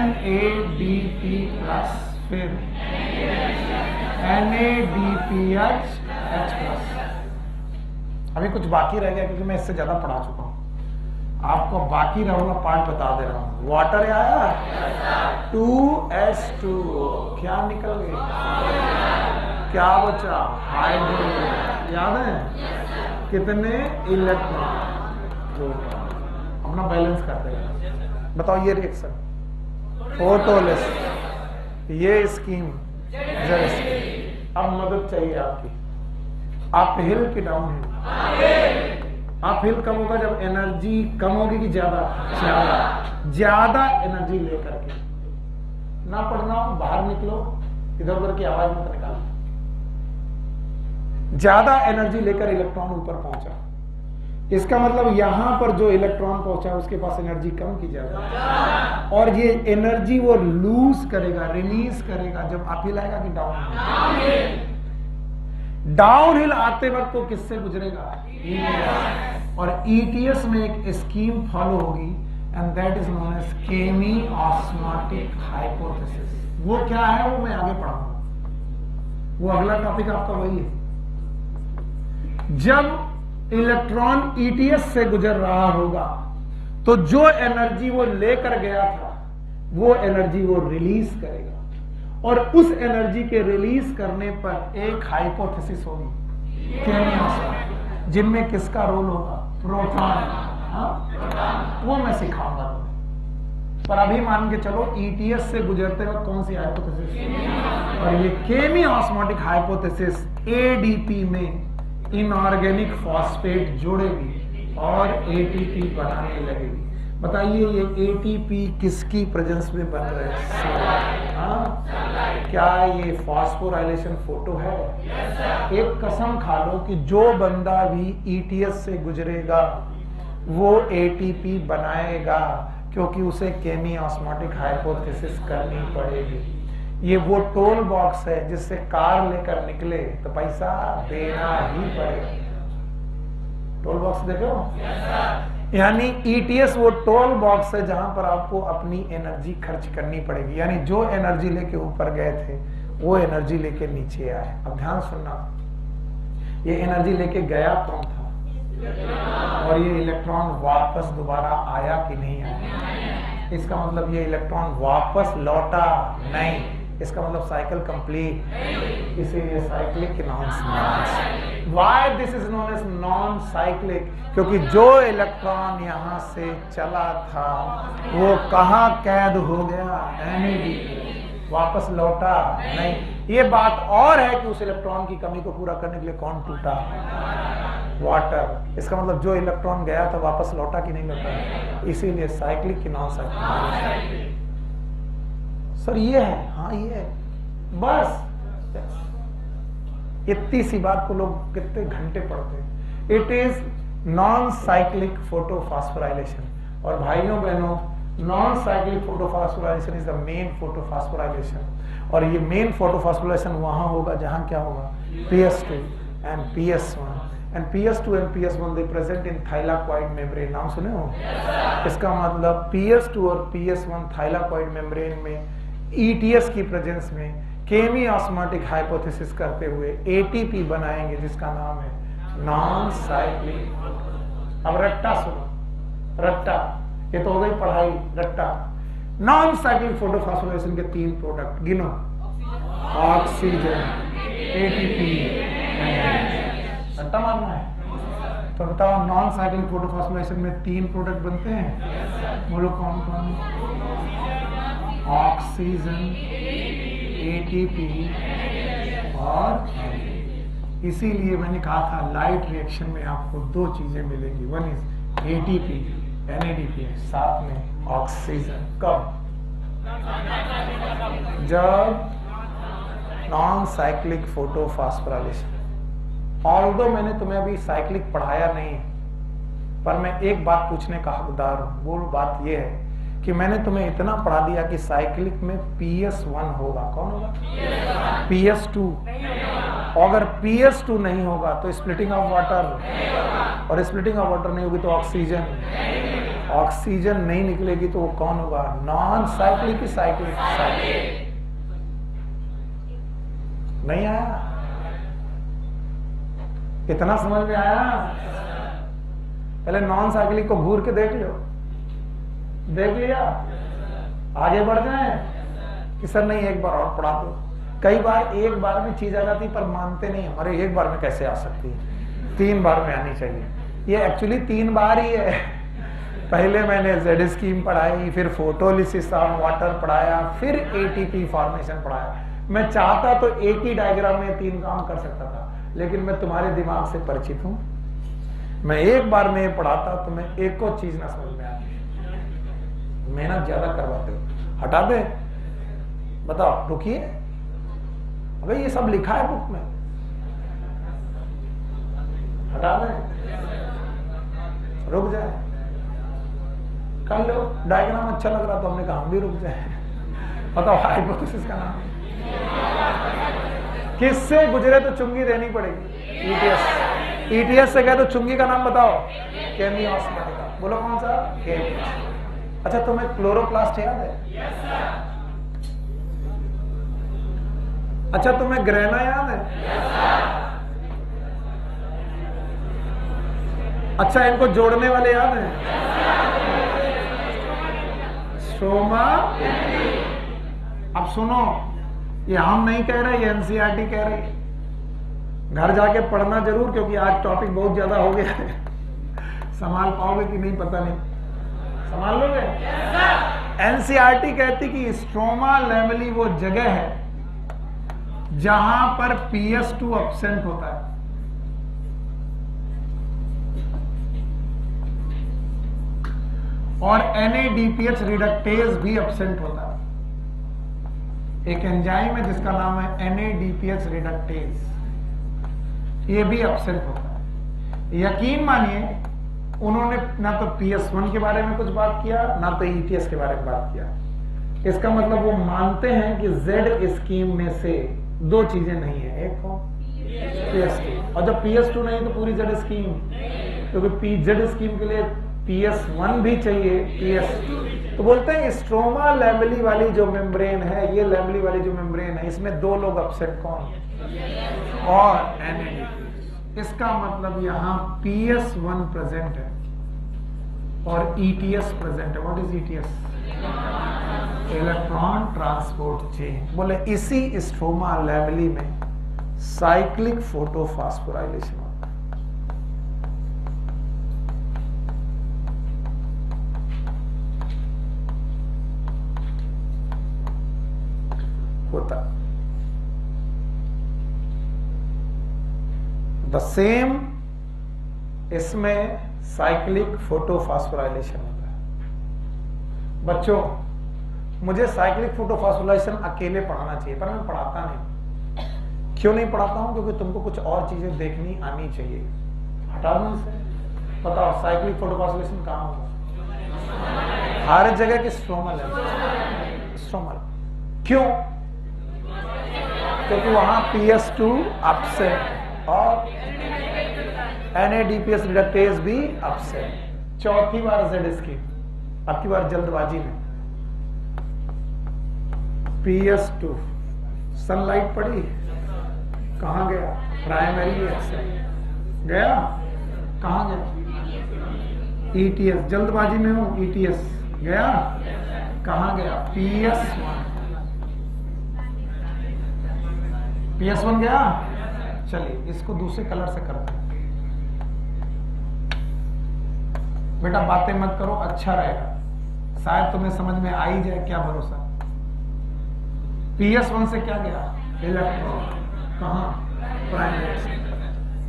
S1: NADP+, फिर NADPH H+। अभी कुछ बाकी रह गया क्योंकि मैं इससे ज्यादा पढ़ा चुका हूं। आपको बाकी रहा हुआ पार्ट बता दे रहा हूं। वाटर आया, 2H2O, क्या निकल गई? क्या बचा? हाइड्रोजन। याद है? कितने इलेक्ट्रॉन, प्रोटॉन। अपना बैलेंस करते हैं। बताओ ये रिएक्शन फोटोलिसिस, ये स्कीम जेड स्कीम। अब मदद चाहिए आपकी, अप हिल की डाउन हिल? अप हिल कब होगा? जब एनर्जी कम होगी कि ज्यादा? ज्यादा एनर्जी लेकर के। ना पढ़ना हो बाहर निकलो, इधर उधर की आवाज मत निकालो। ज्यादा एनर्जी लेकर इलेक्ट्रॉन ऊपर पहुंचा, इसका मतलब यहां पर जो इलेक्ट्रॉन पहुंचा उसके पास एनर्जी कम की ज्यादा, और ये एनर्जी वो लूज करेगा, रिलीज करेगा जब अपहिल आएगा कि डाउन? डाउन हिल आते वक्त तो किससे गुजरेगा? और ETS में एक स्कीम फॉलो होगी, and that is known as chemiosmotic hypothesis. वो क्या है वो मैं आगे पढ़ाऊंगा, वो अगला टॉपिक आपका वही है। जब इलेक्ट्रॉन ETS से गुजर रहा होगा तो जो एनर्जी वो लेकर गया था वो एनर्जी वो रिलीज करेगा, और उस एनर्जी के रिलीज करने पर एक हाइपोथेसिस होगी केमियोस्मोटिक, जिनमें किसका रोल होगा? प्रोटॉन। वो मैं सिखाऊंगा तुम्हें, पर अभी मान के चलो ETS से गुजरते वक्त कौन सी हाइपोथेसिस? और ये केमियोस्मोटिक हाइपोथेसिस ADP में इनऑर्गेनिक फॉस्फेट जोड़ेगी और ATP बनाने लगेगी। बताइए ये ATP किसकी प्रेजेंस में बन रहे हैं? क्या ये फॉस्फोराइलेशन फोटो है? एक कसम खा लो कि जो बंदा भी ETS से गुजरेगा वो ATP बनाएगा, क्योंकि उसे केमियोस्मोटिक हाइपोथेसिस करनी पड़ेगी। ये वो टोल बॉक्स है जिससे कार लेकर निकले तो पैसा देना ही पड़ेगा। टोल बॉक्स देखो, यानी ETS वो टोल बॉक्स है जहां पर आपको अपनी एनर्जी खर्च करनी पड़ेगी। यानी जो एनर्जी लेके ऊपर गए थे वो एनर्जी लेके नीचे आए। अब ध्यान सुनना, ये एनर्जी लेके गया कौन था, और ये इलेक्ट्रॉन वापस दोबारा आया कि नहीं आया? इसका मतलब ये इलेक्ट्रॉन वापस लौटा नहीं, इसका मतलब साइकिल कंप्लीट। इसीलिए cyclic non. Why this is known as non cyclic? क्योंकि जो इलेक्ट्रॉन यहां से चला था वो कहां कैद हो गया? NAD, वापस लौटा नहीं। ये बात और है कि उस इलेक्ट्रॉन की कमी को पूरा करने के लिए कौन टूटा? वाटर। इसका मतलब जो इलेक्ट्रॉन गया था वापस लौटा कि नहीं लौटा? इसीलिए साइक्लिक की नॉन साइक्लिक। सर ये है, हाँ ये है, बस इतनी सी बात को लोग कितने घंटे पढ़ते हैं। It is non cyclic photophosphorylation. और भाइयों बहनों, non cyclic photophosphorylation is the main photophosphorylation, और ये मेन फोटोफॉस्फोराइलेशन वहां होगा जहां क्या होगा, PS2 and PS1, and PS2 and PS1 they present in thylakoid membrane. नाम सुने हो? इसका मतलब PS2 और PS1 थाइलाकॉइड मेम्ब्रेन में ETS की प्रेजेंस में केमी ऑस्मोटिक हाइपोथेसिस करते हुए ATP बनाएंगे जिसका नाम है नॉन साइक्लिक। अब रट्टा सुनो, रट्टा, ये तो हो गई पढ़ाई, रट्टा। नॉन साइक्लिक फोटोफॉस्फोराइलेशन के 3 प्रोडक्ट गिनो, ऑक्सीजन, ATP, रट्टा मारना है। तो बताओ नॉन साइक्लिक फोटोफॉस्फोराइलेशन में 3 प्रोडक्ट बनते हैं, बोलो कौन कौन? ऑक्सीजन, ATP और इसीलिए मैंने कहा था लाइट रिएक्शन में आपको 2 चीजें मिलेंगी, वन इज ATP, NADPH, साथ में ऑक्सीजन। कब? जब नॉन साइक्लिक फोटोफॉस्फोराइलेशन। ऑल्दो मैंने तुम्हें अभी साइक्लिक पढ़ाया नहीं, पर मैं एक बात पूछने का हकदार हूं। वो बात ये है कि मैंने तुम्हें इतना पढ़ा दिया कि साइक्लिक में PS1 होगा। कौन होगा? PS2। अगर PS2 नहीं होगा तो स्प्लिटिंग ऑफ वाटर, और स्प्लिटिंग ऑफ वाटर नहीं होगी तो ऑक्सीजन, ऑक्सीजन नहीं निकलेगी तो वो कौन होगा? Non cyclic. साइक्लिक नहीं आया? कितना समझ में आया? पहले नॉन साइक्लिक को घूर के देख लो, देख लिया, आगे बढ़ जाए कि सर नहीं एक बार और पढ़ा दो। कई बार एक बार में चीज आ जाती पर मानते नहीं, हमारे एक बार में कैसे आ सकती है, 3 बार में आनी चाहिए। ये एक्चुअली 3 बार ही है। पहले मैंने जेड स्कीम पढ़ाई, फिर फोटोलिसिस ऑफ वाटर पढ़ाया, फिर ATP फॉर्मेशन पढ़ाया। मैं चाहता तो एक ही डायग्राम में 3 काम कर सकता था, लेकिन मैं तुम्हारे दिमाग से परिचित हूं। मैं एक बार में पढ़ाता तो मैं एक को चीज ना समझ में आती, मेहनत ज्यादा करवाते हो। हटा दे, बताओ, रुकिए, अबे ये सब लिखा है बुक में, हटा दे, रुक जाए, कर लो। डायग्राम अच्छा लग रहा तो हमने कहा हम भी रुक जाए। बताओ हाइपोथेसिस का नाम किससे गुजरे तो चुंगी देनी पड़ेगी? ETS से गए तो चुंगी का नाम बताओ। केमी ऑस्मोटिका। बोलो कौन सा? केमी। अच्छा तुम्हें क्लोरोप्लास्ट याद है? अच्छा तुम्हें ग्रेना याद है? अच्छा इनको जोड़ने वाले याद हैं? स्ट्रोमा। अब सुनो, ये हम नहीं कह रहे, ये NCERT कह रही है। घर जाके पढ़ना जरूर, क्योंकि आज टॉपिक बहुत ज्यादा हो गया है। संभाल पाओगे कि नहीं पता नहीं, संभाल लोगे? NCERT कहती कि स्ट्रोमा लेमली वो जगह है जहां पर PS2 एब्सेंट होता है। और NADPH रिडक्टेज भी एब्सेंट होता है। एक एंजाइम है जिसका नाम है NADPH रिडक्टेज, ये भी एब्सेंट होता है। यकीन मानिए उन्होंने ना तो PS1 के बारे में कुछ बात किया, ना तो ETS के बारे में बात किया। इसका मतलब वो मानते हैं कि Z स्कीम में से 2 चीजें नहीं है, एक कौन? PS2। और जब PS2 नहीं तो पूरी Z स्कीम, क्योंकि Z स्कीम के लिए PS1 भी चाहिए, PS। तो बोलते हैं स्ट्रोमा लेमली वाली जो मेम्ब्रेन है, ये लेमली वाली जो मेम्ब्रेन है, इसमें 2 लोग एब्सेंट, कौन? और NADPH। इसका मतलब यहां PS1 प्रेजेंट है और ETS प्रेजेंट है। What is ETS? Electron transport chain. बोले इसी स्ट्रोमा लेमली में साइक्लिक फोटोफॉस्फोराइलेशन होता। द सेम इसमें साइक्लिक फोटोफॉस्फोराइलेशन होता है। बच्चों मुझे साइक्लिक फोटोफॉस्फोराइलेशन अकेले पढ़ाना चाहिए, पर मैं पढ़ाता नहीं। क्यों नहीं पढ़ाता हूं? क्योंकि तुमको कुछ और चीजें देखनी आनी चाहिए। हटा दो इसे। बताओ साइक्लिक फोटोफॉस्फोराइलेशन कहां होगा? हर जगह की स्ट्रोमल है, स्ट्रोमल। क्यों? क्योंकि वहां PS2 अपसेट और NADPH रिडक्टेज भी अपसेट। चौथी बार Z स्कीम, अब की बार जल्दबाजी में। PS2 सनलाइट पड़ी, कहां गया? प्राइमरी एक्सेप्ट गया, कहां गया? ETS, जल्दबाजी में हूं, ETS गया, कहां गया? PS1 गया। चलिए इसको दूसरे कलर से करते हैं। बेटा बातें मत करो, अच्छा रहेगा, शायद तुम्हें समझ में आ ही जाए, क्या भरोसा। PS1 से क्या गया? इलेक्ट्रॉन, कहां?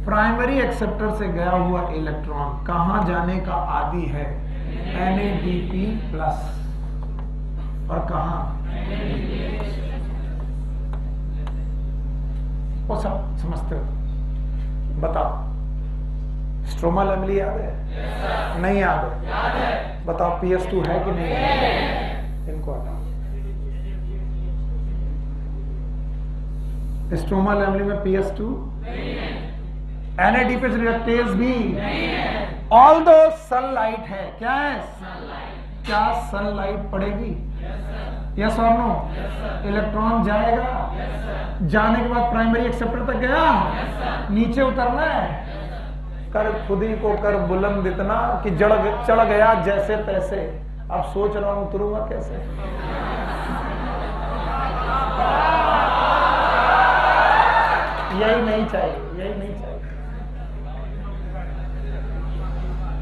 S1: प्राइमरी एक्सेप्टर से गया हुआ इलेक्ट्रॉन कहां जाने का आदी है? NADP प्लस, और कहां? वो सब समझते हो? बताओ, स्ट्रोमा लैमेली याद है? नहीं याद है? बताओ PS2 है कि नहीं है? इनको हटाओ। स्ट्रोमा लैमेली में PS2 NADPH रिडक्टेज भी ऑल दो सनलाइट है। क्या है? क्या सनलाइट पड़ेगी? यस और नो? इलेक्ट्रॉन जाएगा, जाने के बाद प्राइमरी एक्सेप्टर तक गया, नीचे उतरना है। कर खुद ही को कर बुलंद इतना कि चढ़ गया जैसे तैसे। अब सोच रहा हूं उतरूंगा कैसे। यही नहीं चाहिए, यही नहीं चाहिए।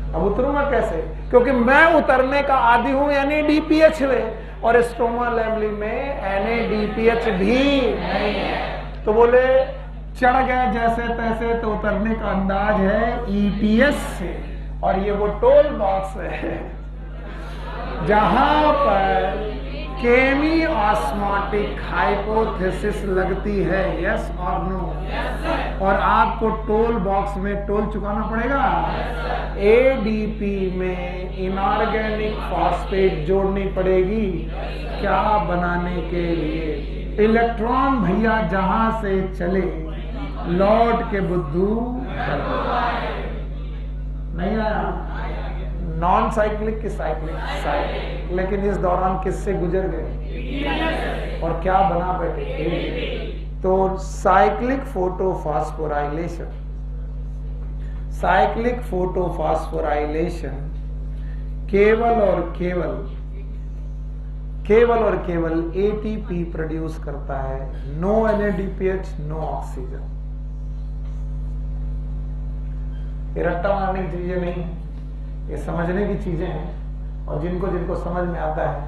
S1: अब उतरूंगा कैसे? क्योंकि मैं उतरने का आदी हूं NADPH में, और स्ट्रोमा लैमेली में NADPH भी नहीं है। तो बोले चढ़ गया जैसे तैसे, तो उतरने का अंदाज है ETS से। और ये वो टोल बॉक्स है जहां पर केमी ऑस्मोटिक हाइपोथेसिस लगती है। यस और नो? और आपको टोल बॉक्स में टोल चुकाना पड़ेगा। ADP में इनऑर्गेनिक फॉस्फेट जोड़नी पड़ेगी। क्या बनाने के लिए? इलेक्ट्रॉन भैया जहां से चले लौट के बुद्धू नहीं आया। नॉन साइक्लिक की साइक्लिक, लेकिन इस दौरान किससे गुजर गए और क्या बना बैठे? तो साइक्लिक फोटोफॉस्फोराइलेशन, साइक्लिक फोटोफॉस्फोराइलेशन केवल और केवल ATP प्रोड्यूस करता है। No NADPH, no oxygen. ये रट्टा मारने की चीजें नहीं, ये समझने की चीजें हैं। और जिनको समझ में आता है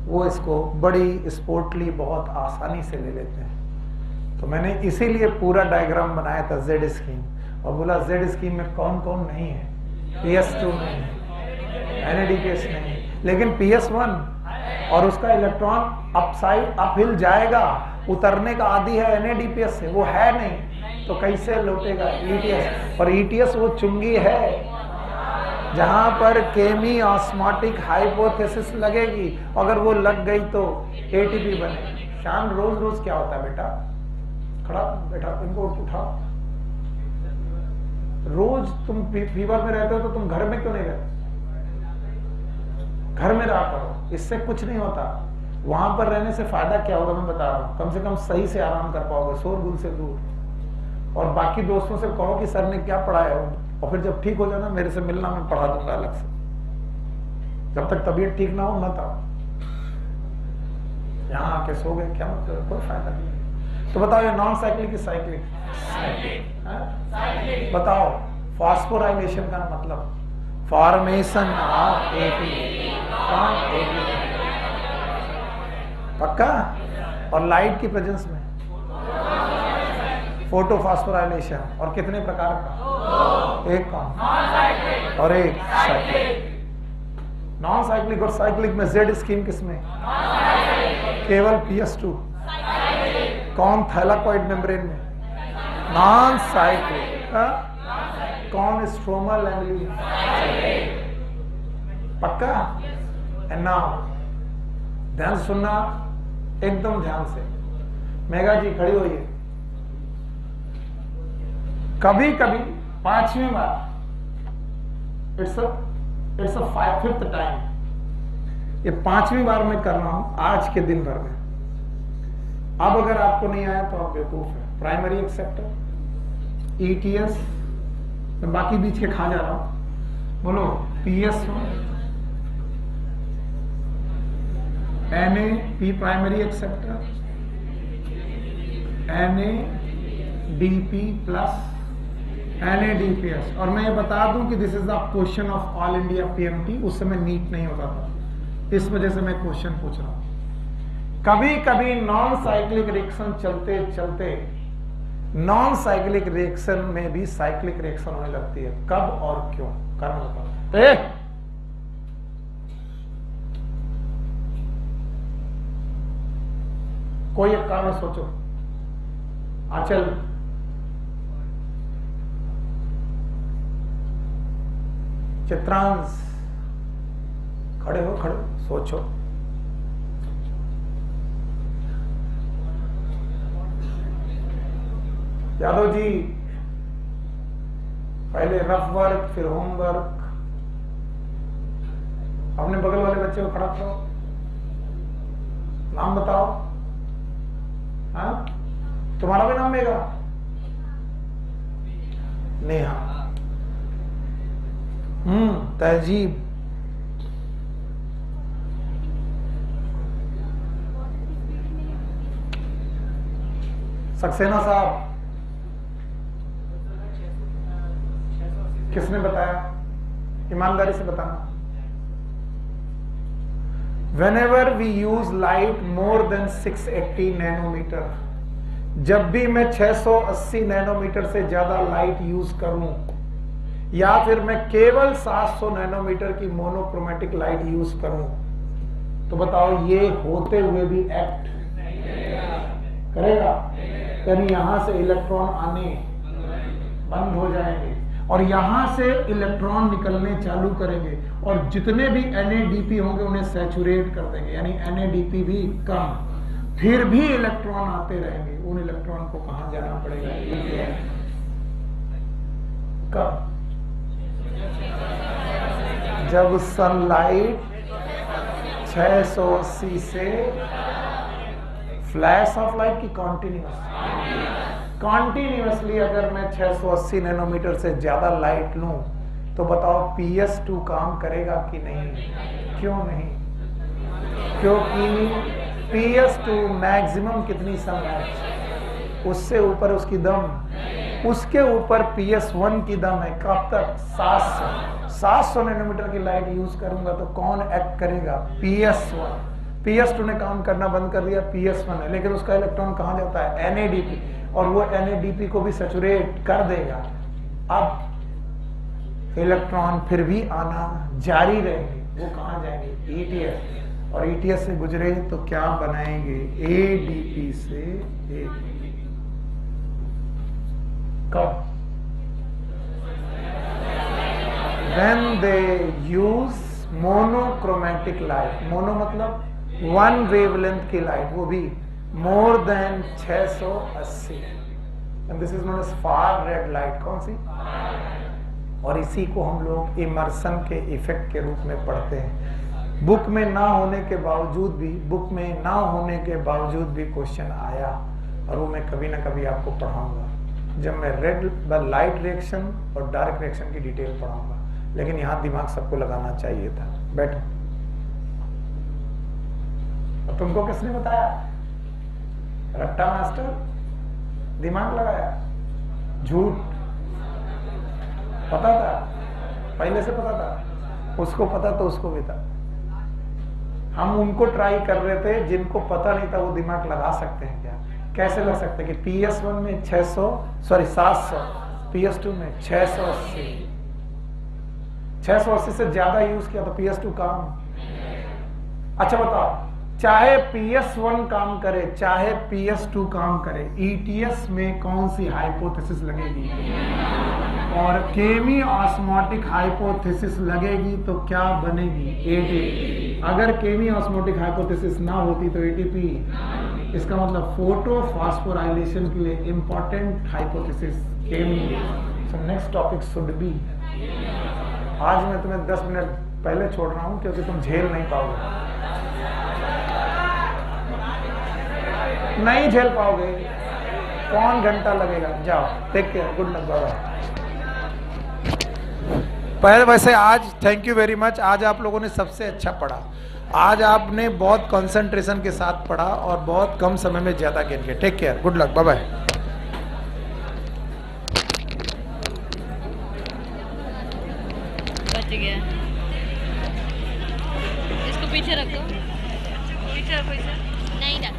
S1: वो इसको बड़ी स्पोर्टली बहुत आसानी से ले लेते हैं। तो मैंने इसीलिए पूरा डायग्राम बनाया था Z स्कीम, और बोला Z स्कीम में कौन कौन नहीं है। PS2 नहीं है, NADPH नहीं है, लेकिन PS1 और उसका इलेक्ट्रॉन अपसाइड अपहिल जाएगा, उतरने का आदी है NADPH से, वो है नहीं, तो कैसे लौटेगा? ETS। और ETS वो चुंगी है जहां पर केमी ऑस्मोटिक हाइपोथेसिस लगेगी। अगर वो लग गई तो ATP बने। शाम रोज रोज क्या होता है बेटा? खड़ा बैठा, इनको उठाओ। रोज तुम फीवर में रहते हो तो तुम घर में क्यों नहीं रहते? घर में रहा करो, इससे कुछ नहीं होता। वहां पर रहने से फायदा क्या होगा मैं बता रहा हूं। कम से कम सही से आराम कर पाओगे, शोरगुल से दूर। और बाकी दोस्तों से कहो कि सर ने क्या पढ़ाया हो, और फिर जब ठीक हो जाना मेरे से मिलना, मैं पढ़ा दूंगा अलग से। जब तक तबीयत ठीक ना हो मत आओ। यहाँ आके सो गए क्या मतलब? कोई फायदा नहीं। तो बताओ ये नॉन साइक्लिक की साइक्लिक? बताओ फॉस्फोराइलेशन का मतलब? Formation of ATP। पक्का? और लाइट की प्रेजेंस में फोटोफॉस्फोराइलेशन। और कितने प्रकार का? एक कौन? और एक साइक्लिक। नॉन साइक्लिक और साइक्लिक में Z स्कीम किसमें? केवल PS2। कौन? थैलाकॉइड मेम्ब्रेन में। Non cyclic. कौन? Stroma lamellae. पक्का? एंड नाउ ध्यान से सुनना, एकदम ध्यान से। मेघा जी खड़ी होइए। कभी कभी 5वीं बार, इट्स अ 5th टाइम, ये 5वीं बार मैं कर रहा हूं आज के दिन भर में। अब अगर आपको नहीं आया तो आप बेवकूफ है। प्राइमरी एक्सेप्टर, ETS, मैं बाकी बीच के खा जा रहा हूं। बोलो PS1, NA, P primary acceptor, NADP plus NADPS। और मैं ये बता दूं कि this is the question of all India PMT। उस समय नीट नहीं होता था, इस वजह से मैं क्वेश्चन पूछ रहा हूं। कभी कभी नॉन साइक्लिक रिएक्शन चलते चलते नॉन साइक्लिक रिएक्शन में भी साइक्लिक रिएक्शन होने लगती है। कब और क्यों? कारण बताओ। कोई एक कारण सोचो। आंचल, चित्रांश, खड़े हो, खड़े सोचो। यादव जी, पहले रफ वर्क फिर होमवर्क। अपने बगल वाले बच्चे को खड़ा करो, नाम बताओ। हाँ, तुम्हारा भी नाम मेगा? नेहा। तहजीब। सक्सेना साहब, किसने बताया? ईमानदारी से बताना। Whenever we use light more than 680 nanometre, जब भी मैं 680 नैनोमीटर से ज्यादा लाइट यूज करूं या फिर मैं केवल 700 नैनोमीटर की मोनोक्रोमेटिक लाइट यूज करूं, तो बताओ ये होते हुए भी एक्ट करेगा? यानी यहां से इलेक्ट्रॉन आने बंद हो जाएंगे और यहां से इलेक्ट्रॉन निकलने चालू करेंगे और जितने भी NADP होंगे उन्हें सैचुरेट कर देंगे, यानी NADP भी कम। फिर भी इलेक्ट्रॉन आते रहेंगे। उन इलेक्ट्रॉन को कहां जाना पड़ेगा? कब? जब सनलाइट 680 से फ्लैश ऑफ लाइट की कॉन्टिन्यूसली अगर मैं 680 नैनोमीटर से ज्यादा लाइट लूं तो बताओ PS2 काम करेगा कि नहीं? क्यों नहीं? क्योंकि PS2 मैक्सिमम कितनी सनलाइट, उससे ऊपर उसकी दम, उसके ऊपर PS1 की दम है। कब तक? 700 नैनोमीटर की लाइट यूज करूंगा तो कौन एक्ट करेगा? PS1। PS2 ने काम करना बंद कर दिया, PS1 है, लेकिन उसका इलेक्ट्रॉन कहां जाता है? NADP, और वो NADP को भी सैचुरेट कर देगा। अब इलेक्ट्रॉन फिर भी आना जारी रहेंगे। वो कहां जाएंगे? ETS, और ETS से गुजरे तो क्या बनाएंगे? ADP से ADP। कब? When they use monochromatic light. Mono मतलब वन वेवलेंथ की लाइट, वो भी more than 680, and this is known as far red light. कौन सी? और इसी को हम लोग इमर्सन के इफेक्ट के रूप में पढ़ते हैं। बुक में ना होने के बावजूद भी क्वेश्चन आया, और वो मैं कभी ना कभी आपको पढ़ाऊंगा जब मैं रेड लाइट रिएक्शन और डार्क रिएक्शन की डिटेल पढ़ाऊंगा। लेकिन यहां दिमाग सबको लगाना चाहिए था। बैठो। और तुमको किसने बताया? रट्टा मास्टर? दिमाग लगाया? झूठ? पता था? पहले से पता था? उसको पता तो उसको भी था। हम उनको ट्राई कर रहे थे जिनको पता नहीं था वो दिमाग लगा सकते हैं क्या? कैसे लग सकते हैं कि PS1 में 700, PS2 में 680, 680 से ज्यादा यूज किया तो PS2 काम। अच्छा बताओ, चाहे PS1 काम करे चाहे PS2 काम करे, ETS में कौन सी हाइपोथेसिस लगेगी? और केमी ऑस्मोटिक हाइपोथेसिस लगेगी तो क्या बनेगी? ATP। अगर केमी ऑस्मोटिक हाइपोथेसिस ना होती तो ATP, इसका मतलब फोटो फॉस्फोराइलेशन के लिए important hypothesis chemi. So next topic should be, आज मैं तुम्हें 10 मिनट पहले छोड़ रहा हूं क्योंकि तुम झेल नहीं पाओगे, नहीं झेल पाओगे। कौन घंटा लगेगा? जाओ, take care, good luck, bye bye. पहले वैसे आज थैंक यू वेरी मच, आज आप लोगों ने सबसे अच्छा पढ़ा। आज आपने बहुत कंसंट्रेशन के साथ पढ़ा और बहुत कम समय में ज्यादा गेन किया। Take care, good luck, bye bye.
S2: बच गया, इसको पीछे रख दो, पीछे रखो, इसे नहीं रख।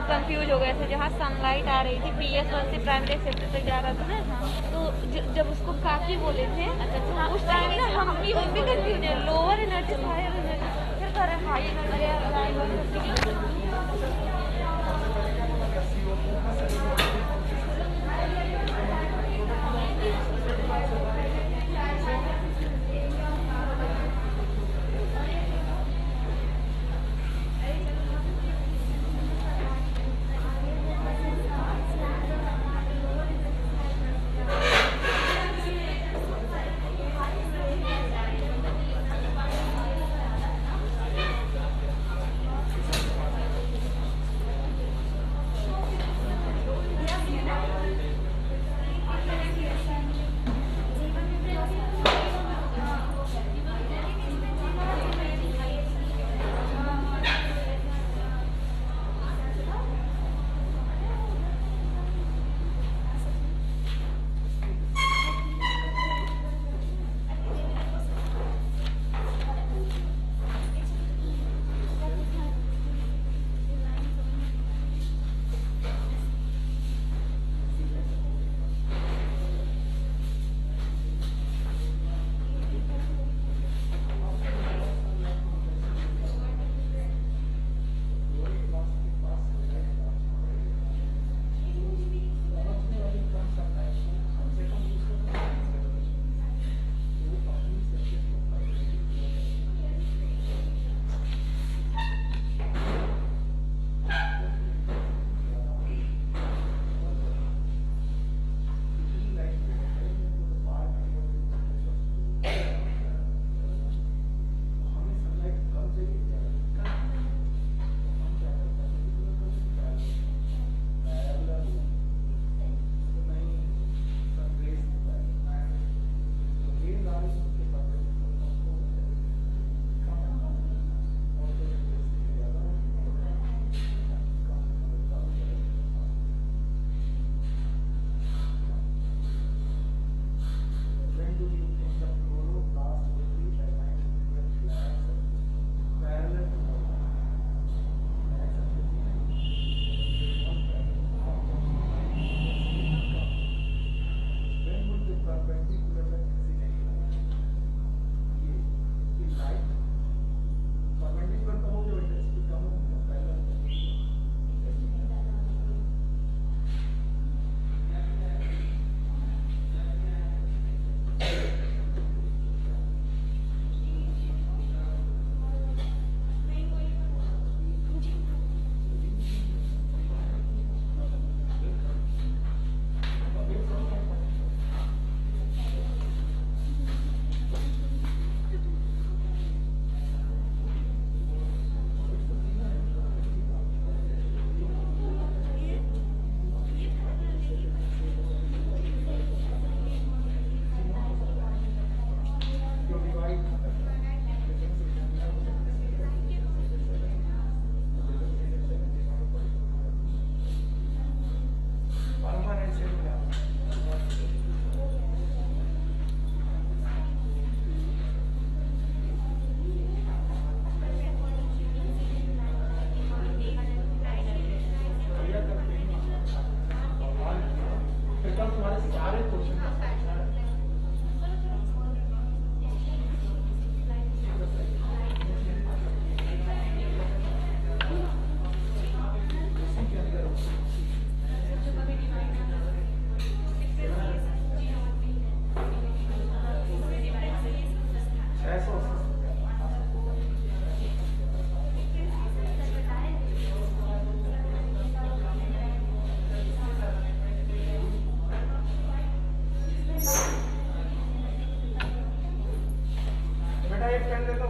S2: कंफ्यूज हो गए थे। जहाँ सनलाइट आ रही थी PS1 से प्राइमरी सेक्टर तक जा रहा था ना, तो जब उसको आप ही बोले थे। अच्छा उस टाइम ना हम भी कंफ्यूज है, लोअर एनर्जी हायर एनर्जी फिर कर रहे हाई एनर्जी।
S1: बेटा एक पेन ले लो।